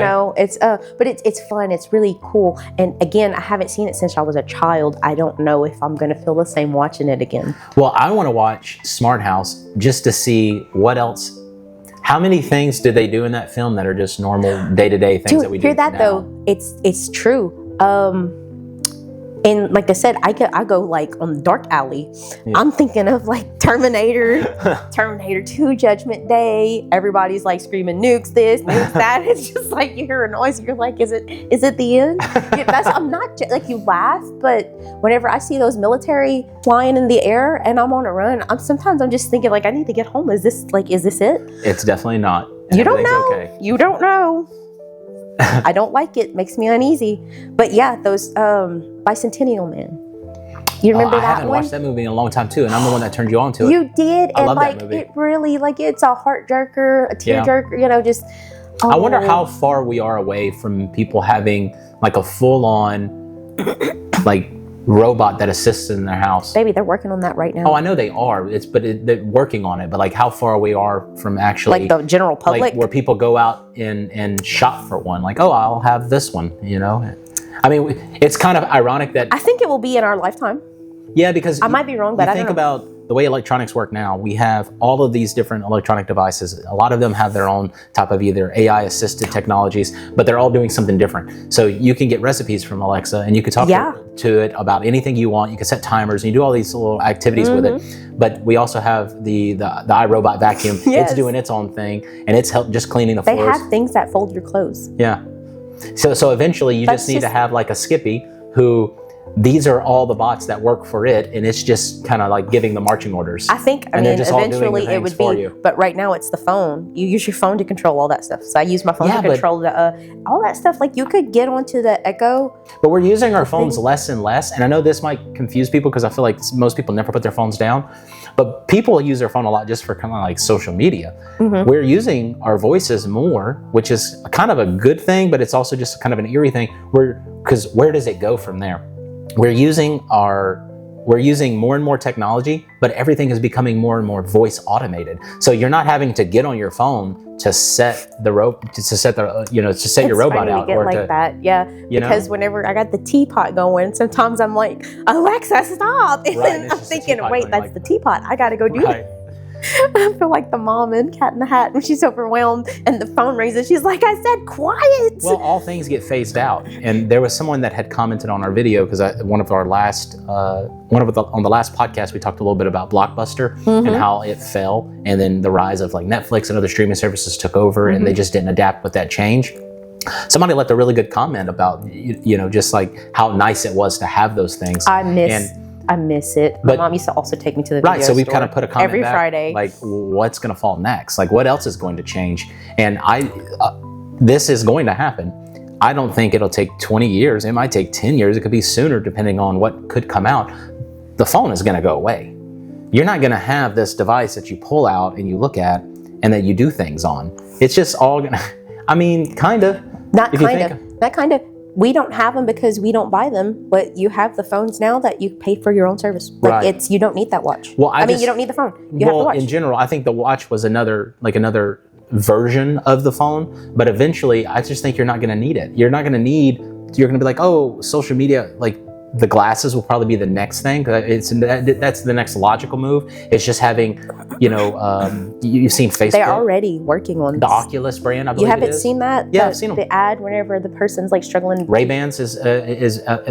But it's fun. It's really cool. And again, I haven't seen it since I was a child. I don't know if I'm going to feel the same watching it again. Well, I want to watch Smart House just to see what else. How many things did they do in that film that are just normal day-to-day things that we do hear that now? Though? It's true. And like I said, I go like on the dark alley. Yeah. I'm thinking of like Terminator 2, Judgment Day. Everybody's like screaming nukes this, nukes that. It's just like you hear a noise, you're like, is it the end? I'm not like you laugh, but whenever I see those military flying in the air and I'm on a run, I'm just thinking like I need to get home. Is this it? It's definitely not. You don't know. Okay. You don't know. I don't like it. Makes me uneasy. But yeah, those Bicentennial Man. You remember that one? I haven't watched that movie in a long time too, and I'm the one that turned you on to it. You did, I and love like that movie. it really it's a heart jerker, a tear jerker. Just. Oh. I wonder how far we are away from people having like a full-on like robot that assists in their house. Maybe they're working on that right now. Oh, I know they are. They're working on it, but like how far we are from actually like the general public, like where people go out and shop for one. Like, oh, I'll have this one. I mean, it's kind of ironic that I think it will be in our lifetime. Yeah, because I might be wrong, but I think about the way electronics work now. We have all of these different electronic devices. A lot of them have their own type of either AI-assisted technologies, but they're all doing something different. So you can get recipes from Alexa, and you can talk to it about anything you want. You can set timers, and you do all these little activities with it. But we also have the iRobot vacuum. Yes. It's doing its own thing, and it's just cleaning the floors. They have things that fold your clothes. Yeah. So eventually, you just need to have like a Skippy who. These are all the bots that work for it, and it's just kind of like giving the marching orders. I mean, eventually it would be, but right now it's the phone. You use your phone to control all that stuff. So I use my phone to control all that stuff. Like you could get onto the Echo. But we're using our phones less and less, and I know this might confuse people because I feel like most people never put their phones down. But people use their phone a lot just for kind of like social media. Mm-hmm. We're using our voices more, which is kind of a good thing, but it's also just kind of an eerie thing. Because where does it go from there? We're using more and more technology, but everything is becoming more and more voice automated. So you're not having to get on your phone to set your robot out or like that. Yeah. Because whenever I got the teapot going, sometimes I'm like, Alexa, stop. And then I'm thinking, wait, that's the teapot. I got to go do it. I feel like the mom in Cat in the Hat when she's overwhelmed and the phone rings and she's like, I said quiet. Well, all things get phased out. And there was someone that had commented on our video because on the last podcast we talked a little bit about Blockbuster and how it fell, and then the rise of like Netflix and other streaming services took over and they just didn't adapt with that change. Somebody left a really good comment about just like how nice it was to have those things. I miss it. My mom used to also take me to the video so we've store kind of put a comment every back, Friday. like what's going to fall next? Like what else is going to change? And this is going to happen. I don't think it'll take 20 years. It might take 10 years. It could be sooner depending on what could come out. The phone is going to go away. You're not going to have this device that you pull out and you look at and that you do things on. It's just all going to, I mean, kind of. Not kind of. We don't have them because we don't buy them, but you have the phones now that you pay for your own service. Like you don't need that watch. Well, you don't need the phone. You have the watch. In general, I think the watch was another version of the phone, but eventually I just think you're not going to need it. You're going to be like, oh, social media, like the glasses will probably be the next thing. That's the next logical move. It's just having, you've seen Facebook. They're already working on the Oculus brand. I believe you haven't seen that? Yeah, I've seen them. The ad whenever the person's like struggling. Ray-Bans is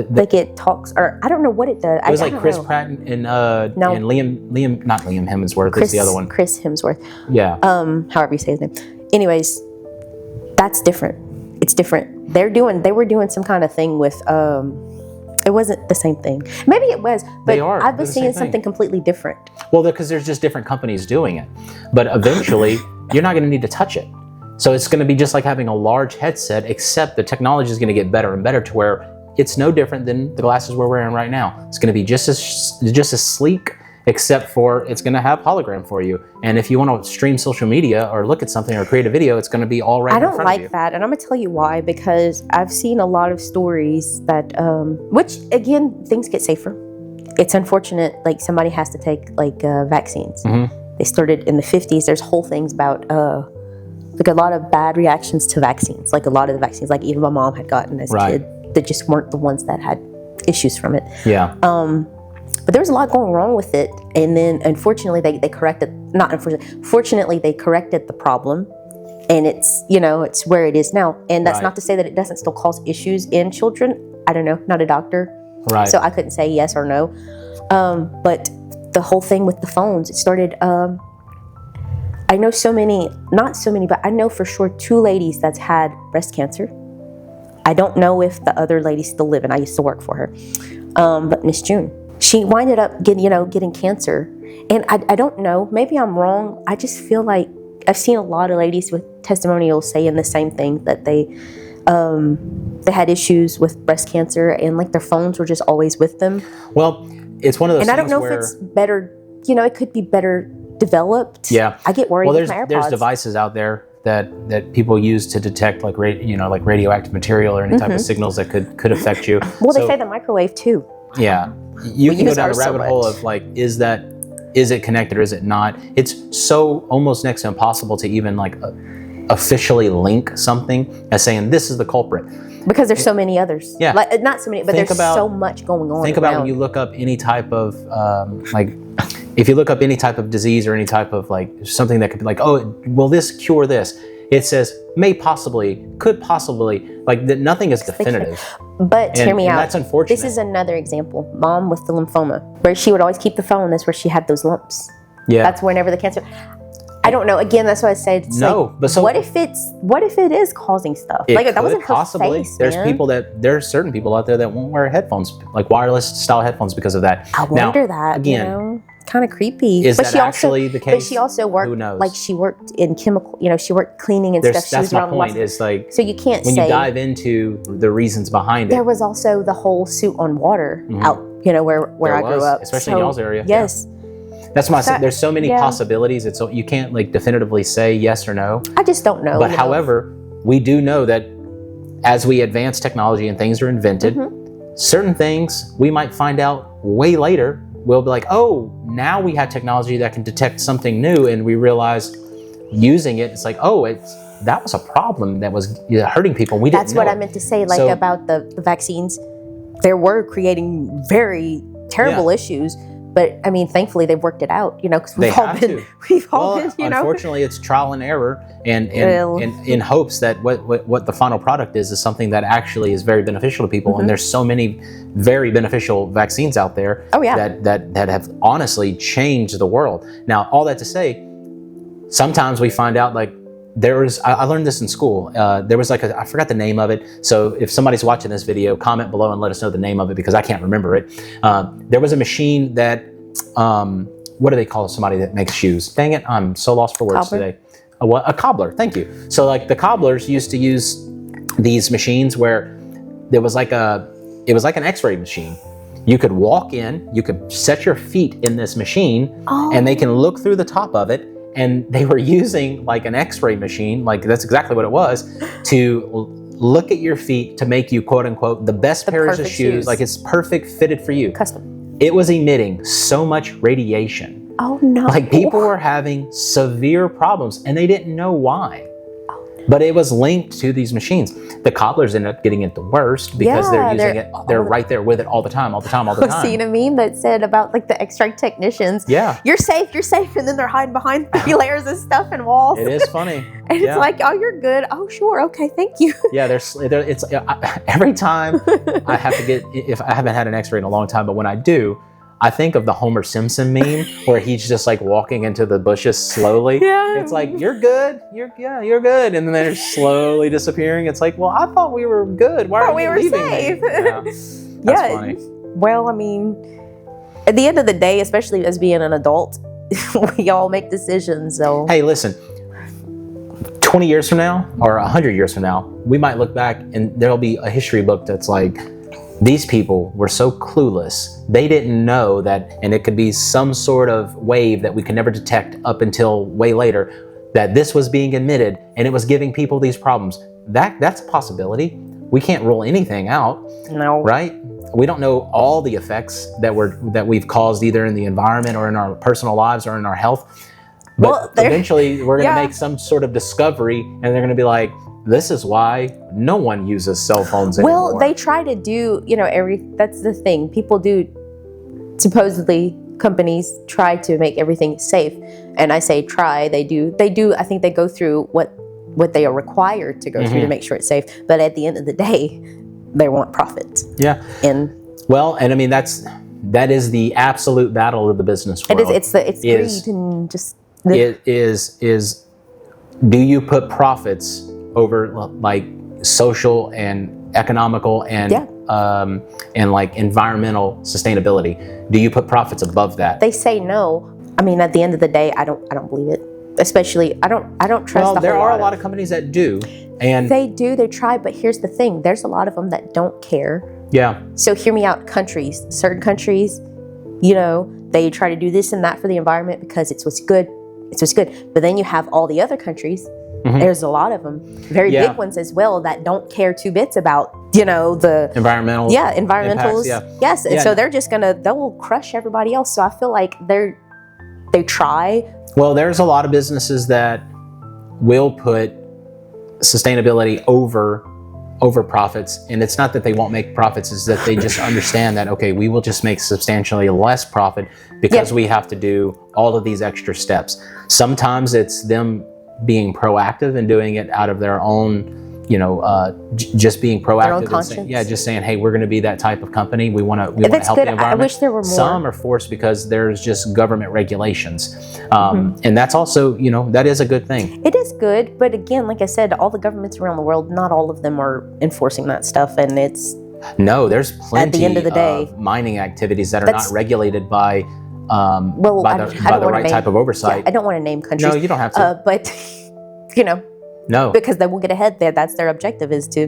like it talks, or I don't know what it does. It was like Chris Pratt and Liam, not Liam Hemsworth. It's the other one. Chris Hemsworth. Yeah. However you say his name. Anyways, that's different. It's different. They were doing some kind of thing with. It wasn't the same thing. Maybe it was, but I was seeing something completely different. Well, because there's just different companies doing it. But eventually, you're not going to need to touch it. So it's going to be just like having a large headset, except the technology is going to get better and better to where it's no different than the glasses we're wearing right now. It's going to be just as sleek, except for it's going to have hologram for you. And if you want to stream social media or look at something or create a video, it's going to be all right in front of you. I don't like that, and I'm going to tell you why, because I've seen a lot of stories that, which again, things get safer. It's unfortunate, like somebody has to take like vaccines. They started in the 50s. There's whole things about like a lot of bad reactions to vaccines. Like a lot of the vaccines, like even my mom had gotten as a kid, that just weren't the ones that had issues from it. Yeah. But there was a lot going wrong with it, and then unfortunately fortunately they corrected the problem, and it's where it is now. And that's not to say that it doesn't still cause issues in children. I don't know, not a doctor, so I couldn't say yes or no. But the whole thing with the phones, it started. I know not so many, but I know for sure 2 ladies that's had breast cancer. I don't know if the other ladies still live, and I used to work for her, but Miss June. She winded up getting cancer, and I don't know. Maybe I'm wrong. I just feel like I've seen a lot of ladies with testimonials saying the same thing, that they had issues with breast cancer, and like their phones were just always with them. Well, it's one of those. And I don't know if it's better. It could be better developed. Yeah, I get worried. Well, there's devices out there that people use to detect like radioactive material or any type of signals that could affect you. Well, they say the microwave too. Yeah. You can go down a rabbit hole of like, is it connected or is it not? It's so almost next to impossible to even like officially link something as saying this is the culprit. Because there's so many others. Yeah. Like, not so many, but there's so much going on. Think about when you look up any type of if you look up any type of disease or any type of like something that could be like, oh, will this cure this? It says may possibly, could possibly, like that. Nothing is definitive. But hear me out. That's unfortunate. This is another example. Mom with the lymphoma, where she would always keep the phone. That's where she had those lumps. Yeah. That's whenever the cancer. I don't know. Again, that's why I said. But so what if it is causing stuff? Like that wasn't possibly. There's certain people out there that won't wear headphones, like wireless style headphones, because of that. I wonder that. Again. Kind of creepy. Is that actually the case? But she also worked. Who knows? Like she worked in chemical. She worked cleaning and stuff. That's my point. Is like so you can't when you dive into the reasons behind it. There was also the whole suit on water out. Where I grew up, especially in y'all's area. Yes. Yeah. That's why I said there's so many possibilities. It's so you can't like definitively say yes or no. I just don't know. But however, we do know that as we advance technology and things are invented, certain things we might find out way later. We'll be like, oh, now we have technology that can detect something new, and we realize using it, it's like, oh, that was a problem that was hurting people. We didn't know. That's what I meant to say, about the vaccines. They were creating very terrible issues, But I mean, thankfully they've worked it out, because we've all been, unfortunately, it's trial and error, and in hopes that what the final product is something that actually is very beneficial to people. And there's so many very beneficial vaccines out there that have honestly changed the world. Now, all that to say, sometimes we find out, like, I learned this in school. There was I forgot the name of it. So if somebody's watching this video, comment below and let us know the name of it, because I can't remember it. There was a machine that, what do they call somebody that makes shoes? Dang it, I'm so lost for words today. A cobbler, thank you. So like the cobblers used to use these machines where it was like an x-ray machine. You could walk in, you could set your feet in this machine, and they can look through the top of it. And they were using like an x-ray machine, like that's exactly what it was, to look at your feet to make you, quote unquote, the best pairs of shoes. Like it's perfect fitted for you. Custom. It was emitting so much radiation. Oh no. Like people were having severe problems and they didn't know why. But it was linked to these machines. The cobblers ended up getting it the worst because they're using it. They're right there with it all the time. I've seen a meme that said about like the X-ray technicians. Yeah. You're safe. And then they're hiding behind 3 layers of stuff and walls. It is funny. And it's like, oh, you're good. Oh, sure. Okay. Thank you. Yeah. It's every time I have to get, if I haven't had an X-ray in a long time, but when I do, I think of the Homer Simpson meme where he's just like walking into the bushes slowly. Yeah. It's like, you're good. You're good. And then they're slowly disappearing. It's like, well, I thought we were good. Why are you leaving safe? me? Yeah. That's funny. Well, I mean, at the end of the day, especially as being an adult, we all make decisions. So hey, listen, 20 years from now or 100 years from now, we might look back and there'll be a history book that's like, these people were so clueless. They didn't know that, and it could be some sort of wave that we could never detect up until way later, that this was being emitted and it was giving people these problems. That's a possibility. We can't rule anything out. No. Right? We don't know all the effects that we've caused either in the environment or in our personal lives or in our health. But eventually we're going to make some sort of discovery and they're going to be like, this is why no one uses cell phones anymore. Well, they try to do, that's the thing. People do, supposedly, companies try to make everything safe. And I say try, they do. I think they go through what they are required to go through to make sure it's safe. But at the end of the day, they want profit. Yeah. And I mean, that is the absolute battle of the business world. It's greed and just... It is, do you put profits over like social and economical and like environmental sustainability? Do you put profits above that? They say no. I mean, at the end of the day, I don't believe it. Especially, I don't trust. Well, there are a lot of companies that do, and they try. But here's the thing: there's a lot of them that don't care. Yeah. So hear me out. Certain countries, they try to do this and that for the environment because it's what's good. But then you have all the other countries. There's a lot of them, very big ones as well, that don't care 2 bits about, the environmental. Yeah, environmentals. Impacts, yes, and so they're just they'll crush everybody else. So I feel like they try. Well, there's a lot of businesses that will put sustainability over profits, and it's not that they won't make profits, it's that they just understand that, okay, we will just make substantially less profit because we have to do all of these extra steps. Sometimes it's them being proactive and doing it out of their own, just being proactive. Their own conscience. Just saying, hey, we're going to be that type of company. We want to help the environment. I wish there were more. Some are forced because there's just government regulations, and that's also, that is a good thing. It is good, but again, like I said, all the governments around the world, not all of them are enforcing that stuff, and it's there's plenty at the end of the day of mining activties that are not regulated by the right type of oversight. I don't want to name countries. No, you don't have to. But, no, because they will get ahead there. That's their objective, is to.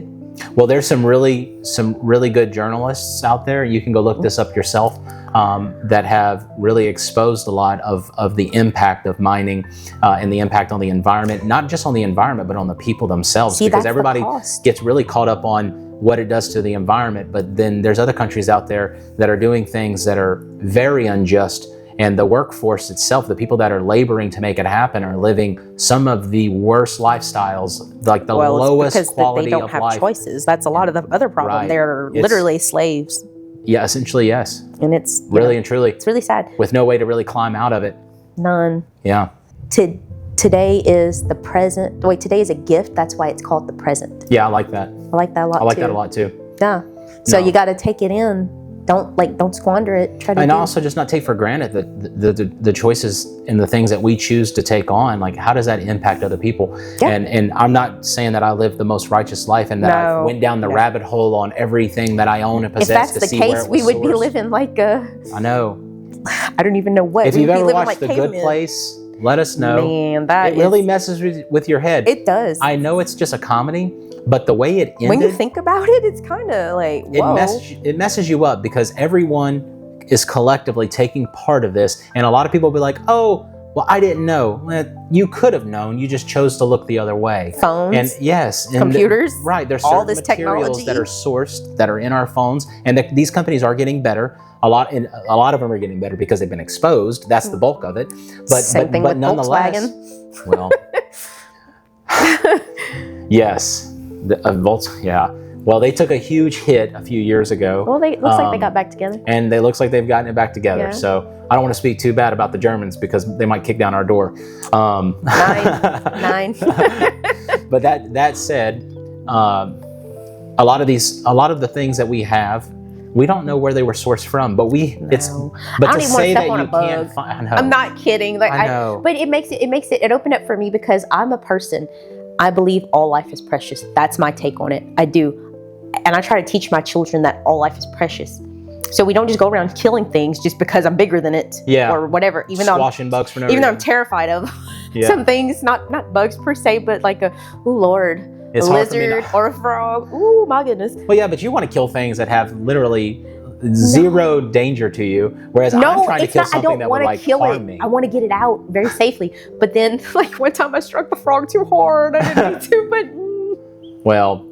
Well, there's some really good journalists out there. You can go look this up yourself, that have really exposed a lot of the impact of mining and the impact on the environment, not just on the environment, but on the people themselves. Because everybody gets really caught up on what it does to the environment, but then there's other countries out there that are doing things that are very unjust, and the workforce itself, the people that are laboring to make it happen, are living some of the worst lifestyles, like lowest quality of life. They don't have choices. That's a lot of the other problem. Right. They're literally slaves. Yeah, essentially, yes. And it's Really and truly. it's really sad. With no way to really climb out of it. None. Yeah. Today is the present. Wait, today is a gift. That's why it's called the present. Yeah, I like that. I like that a lot. I like too. that a lot too. Yeah. So No. you got to take it in. Don't squander it. Try to And do. also just not take for granted that the choices and the things that we choose to take on, like how does that impact other people? Yeah. And I'm not saying that I live the most righteous life and that I went down the rabbit hole on everything that I own and If possess that's to the see where case, it was we would be sourced. living like a, I know. I don't even know what. If We'd you've be ever living watched like The Good cavemen. Place, let us know. Man, that It really is- messes with your head. It does. I know it's just a comedy, but the way it ended, When you think about it, it's kind of like, whoa. it messes you up because everyone is collectively taking part of this, and a lot of people will be like, "Oh, well, I didn't know." Well, you could have known. You just chose to look the other way. Phones, and yes, and computers, right? There's all certain this materials technology. that are sourced that are in our phones, and these companies are getting better. A lot of them are getting better because they've been exposed. That's the bulk of it. But Same thing with nonetheless, Volkswagen. well, yes, yeah. Well, they took a huge hit a few years ago. Well, looks like they got back together. And it looks like they've gotten it back together. Yeah. So I don't want to speak too bad about the Germans because they might kick down our door. Nine. But that said, a lot of the things that we have, we don't know where they were sourced from. But I don't to even want to say step that on you a bug. can't find, I know. I'm not kidding. Like I know. but it opened up for me because I'm a person. I believe all life is precious. That's my take on it. I do. And I try to teach my children that all life is precious. So we don't just go around killing things just because I'm bigger than it or whatever. Even though bugs for no I'm reason. terrified of some things, not bugs per se, but like a It's a hard for me lizard or a frog. Ooh, my goodness. Well, yeah, but you want to kill things that have literally zero danger to you, whereas I'm trying to kill something that would like harm me. I want to get it out very safely. But then, like one time, I struck the frog too hard. I didn't need to, but. Well,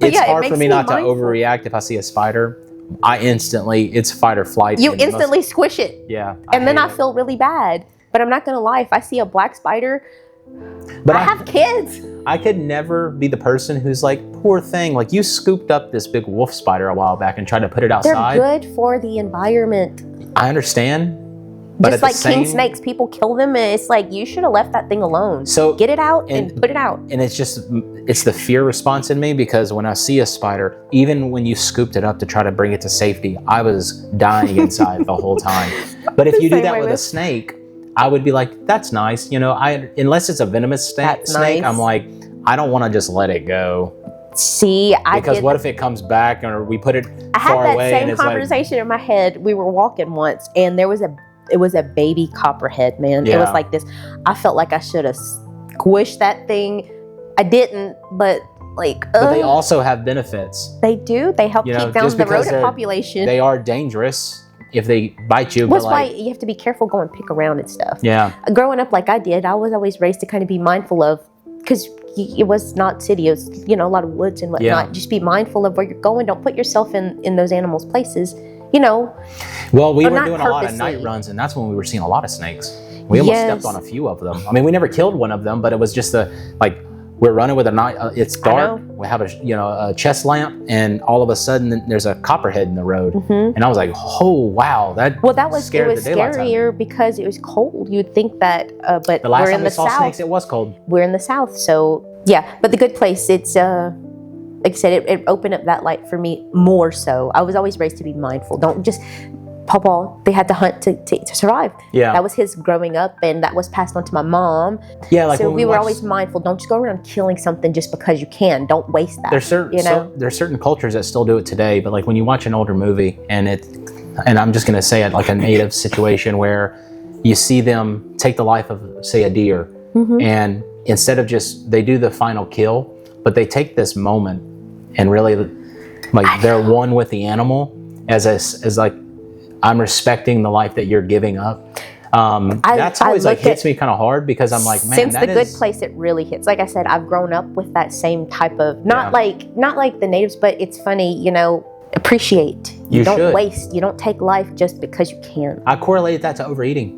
it's yeah, it hard for makes me me not to mindful. overreact if I see a spider. It's fight or flight. You and instantly squish it. Yeah. And then hate I it. feel really bad. But I'm not going to lie. If I see a black spider, But I have kids. I could never be the person who's like, poor thing. Like you scooped up this big wolf spider a while back and tried to put it They're outside. good for the environment. I understand. But Just at like the same, king snakes, people kill them. And it's like, you should have left that thing alone. So get it out and put it out. And it's the fear response in me because when I see a spider, even when you scooped it up to try to bring it to safety, I was dying inside the whole time. But if you do Same that way with a with- snake, I would be like, that's nice. Unless it's a venomous snake, That's nice. I'm like, I don't want to just let it go. See, Because what if it comes back or we put it I had far that away and same it's like, conversation in my head. We were walking once, and it was a baby copperhead, man. It was Yeah. like this. I felt like I should have squished that thing. I didn't, but like, but they also have benefits. they do. They help keep down just the because rodent population. They are dangerous if they bite you. That's but why like, you have to be careful going pick around and stuff. yeah. Growing up like I did, I was always raised to kind of be mindful of, because it was not city, it was, a lot of woods and whatnot. Yeah. Just be mindful of where you're going. Don't put yourself in those animals' places. Well, we Or were not doing a lot of purposely. night runs, and that's when we were seeing a lot of snakes. We almost Yes. stepped on a few of them. I mean, we never killed one of them, but it was just we're running with a night. It's dark. We have a chest lamp, and all of a sudden there's a copperhead in the road, and I was like, "Oh wow, that!" Well, that was scared it was the daylights out of me. scarier because it was cold. You'd think that, but The last we're time in we the saw south. snakes, it was cold. We're in the south, so yeah. But the good place, it's like I said, it opened up that light for me more so. I was always raised to be mindful. Don't just Papa. They had to hunt to survive. Yeah. That was his growing up, and that was passed on to my mom. Yeah, like so when we were watched- always mindful. Don't just go around killing something just because you can. Don't waste that. There's certain cultures that still do it today, but like when you watch an older movie and I'm just gonna say it like a native situation where you see them take the life of, say, a deer, and instead of they do the final kill, but they take this moment and really like they're one with the animal as like, I'm respecting the life that you're giving up. That's always like hits me kind of hard because I'm like, man, since that the good place, it really hits. Like I said, I've grown up with that same type of not like the natives, but it's funny, appreciate. You don't should. waste. You don't take life just because you can. I correlated that to overeating.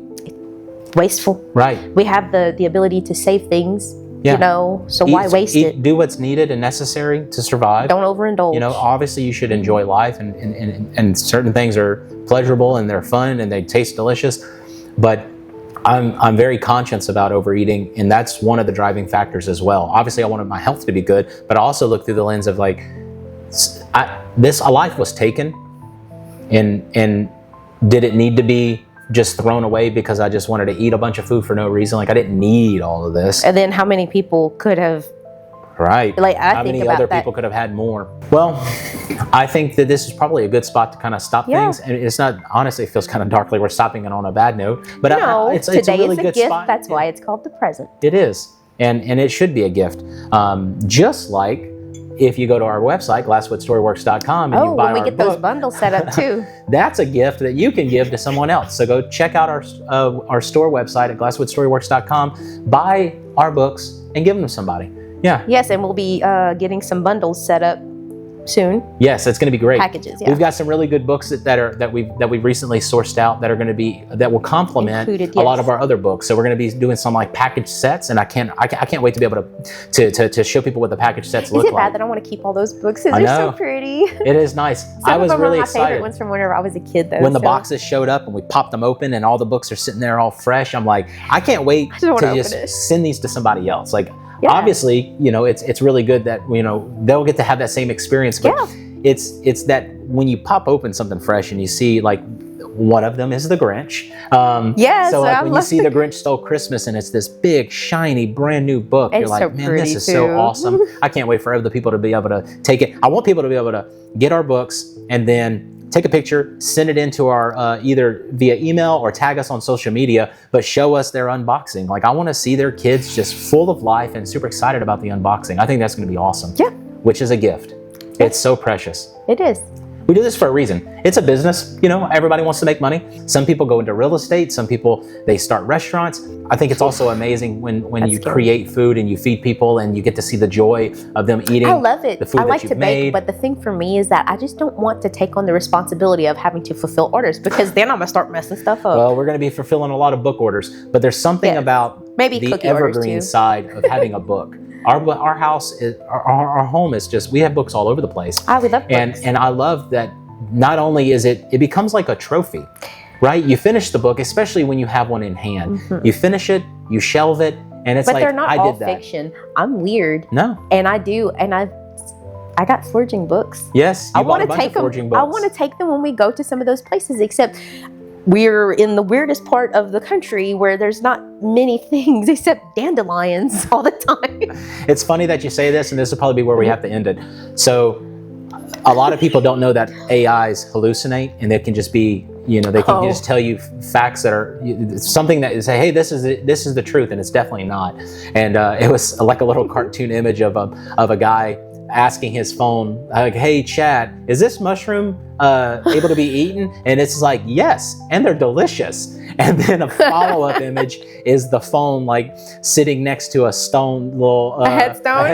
Wasteful. Right. We have the ability to save things, Yeah. You know, so why waste it? Do what's needed and necessary to survive. Don't overindulge. You know, obviously you should enjoy life, and certain things are pleasurable and they're fun and they taste delicious. But I'm very conscious about overeating, and that's one of the driving factors as well. Obviously, I wanted my health to be good, but I also look through the lens of like, a life was taken, and did it need to be just thrown away because I just wanted to eat a bunch of food for no reason? Like, I didn't need all of this. And then how many people could have? Right. Like, how many other people could have had more? Well, I think that this is probably a good spot to kind of stop things. And it's not, honestly, it feels kind of dark, like we're stopping it on a bad note. But it's a really good gift. spot. That's why it's called the present. It is. And it should be a gift. Just like if you go to our website, glasswoodstoryworks.com, and you buy our book. Oh, we get those bundles set up too. That's a gift that you can give to someone else. So go check out our store website at glasswoodstoryworks.com, buy our books, and give them to somebody. Yeah. Yes, and we'll be getting some bundles set up soon. Yes, it's going to be great. Packages, yeah. We've got some really good books that we've recently sourced out that will complement a lot of our other books. So we're going to be doing some like package sets, and I can't wait to be able to show people what the package sets look like. Is it bad that I want to keep all those books? Because they're so pretty. It is nice. I was really excited. My favorite ones from whenever I was a kid, though. When the boxes showed up and we popped them open and all the books are sitting there all fresh, I'm like, I can't wait to just send these to somebody else. Like, obviously, you know, it's really good that, you know, they'll get to have that same experience. But it's that when you pop open something fresh and you see, like, one of them is the Grinch. So like when you see the Grinch Stole Christmas and it's this big, shiny, brand new book, you're like, man, this is so awesome. I can't wait for other people to be able to take it. I want people to be able to get our books and then take a picture, send it into our either via email or tag us on social media, but show us their unboxing. Like, I want to see their kids just full of life and super excited about the unboxing. I think that's going to be awesome. Yeah. Which is a gift. It's so precious. It is. We do this for a reason. It's a business, you know, everybody wants to make money. Some people go into real estate. Some people, they start restaurants. I think it's also amazing when you create food and you feed people and you get to see the joy of them eating. I love it. The food I like that to you've made. bake, but the thing for me is that I just don't want to take on the responsibility of having to fulfill orders, because then I'm going to start messing stuff up. Well, we're going to be fulfilling a lot of book orders, but there's something about the evergreen side of having a book. Our house is, our home is just, we have books all over the place. We love books. And I love that not only is it becomes like a trophy, right? You finish the book, especially when you have one in hand. Mm-hmm. You finish it, you shelve it, and it's but like, they're not all fiction. I'm weird. No. And I got forging books. Yes, you bought a bunch of forging books. I want to take them when we go to some of those places, except we're in the weirdest part of the country where there's not many things except dandelions all the time. It's funny that you say this, and this will probably be where we have to end it. So a lot of people don't know that AIs hallucinate, and they can just be, you know, they can just tell you facts that are something that is, hey, this is the truth, and it's definitely not. And it was like a little cartoon image of a guy asking his phone, like, hey, chat, is this mushroom able to be eaten? And it's like, yes, and they're delicious. And then a follow-up image is the phone like sitting next to a stone, a headstone.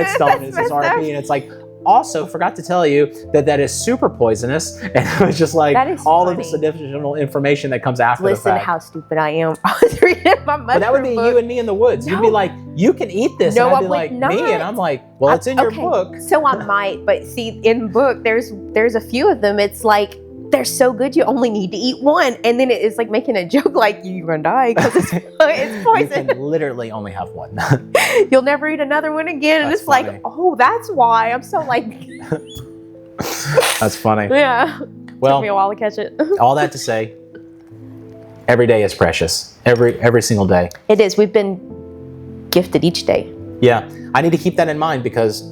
It says RP, and it's like, also forgot to tell you that is super poisonous. And it was just like all of this additional information that comes after the fact. Listen how stupid I am. I was reading my mushroom But that would be book. you and me in the woods. You'd be like, you can eat this. No, and I'd I be would like, not. me? And I'm like, well, it's in your book. So I might, but see, in book, there's a few of them. It's like, they're so good, you only need to eat one. And then it's like making a joke like, you're going to die because it's poison. You can literally only have one. You'll never eat another one again. And it's funny. Like, oh, that's why. I'm so like... That's funny. Yeah. Well, took me a while to catch it. All that to say, every day is precious. Every single day. It is. We've been gifted each day. Yeah. I need to keep that in mind, because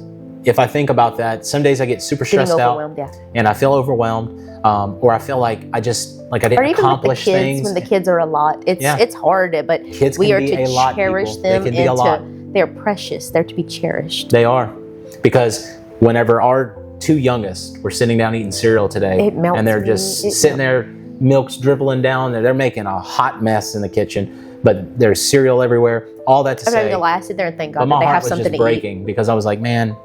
if I think about that, some days I get super stressed out, and I feel overwhelmed, or I feel like I didn't accomplish things. When the kids are a lot, it's hard, but kids we are to cherish them, they're precious. They're to be cherished. They are, because whenever our two youngest were sitting down eating cereal today, and they're just sitting there, milk's dribbling down, they're making a hot mess in the kitchen, but there's cereal everywhere. All that to say, I'm going to sit there and thank God that they have something to eat. My heart was just breaking, because I was like, man,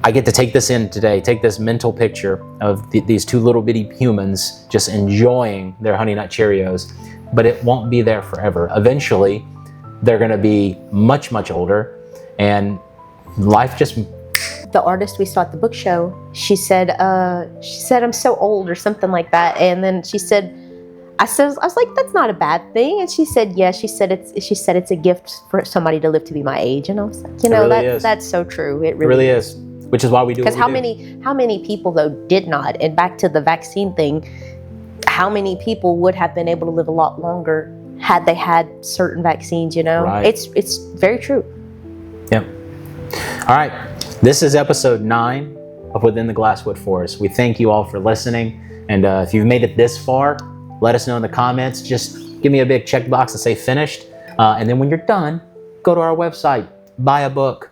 I get to take this in today, take this mental picture of these two little bitty humans just enjoying their Honey Nut Cheerios, but it won't be there forever. Eventually, they're going to be much, much older, and life just... The artist we saw at the book show, she said, I'm so old or something like that. And then she said, I was like, that's not a bad thing. And she said, yeah, she said it's a gift for somebody to live to be my age. And I was like, that's so true. It really is. Which is why we do what we do. Because how many people though did not? And back to the vaccine thing, how many people would have been able to live a lot longer had they had certain vaccines, Right. It's very true. Yep. All right. This is episode 9 of Within the Glasswood Forest. We thank you all for listening. And if you've made it this far, let us know in the comments. Just give me a big checkbox and say finished. And then when you're done, go to our website, buy a book.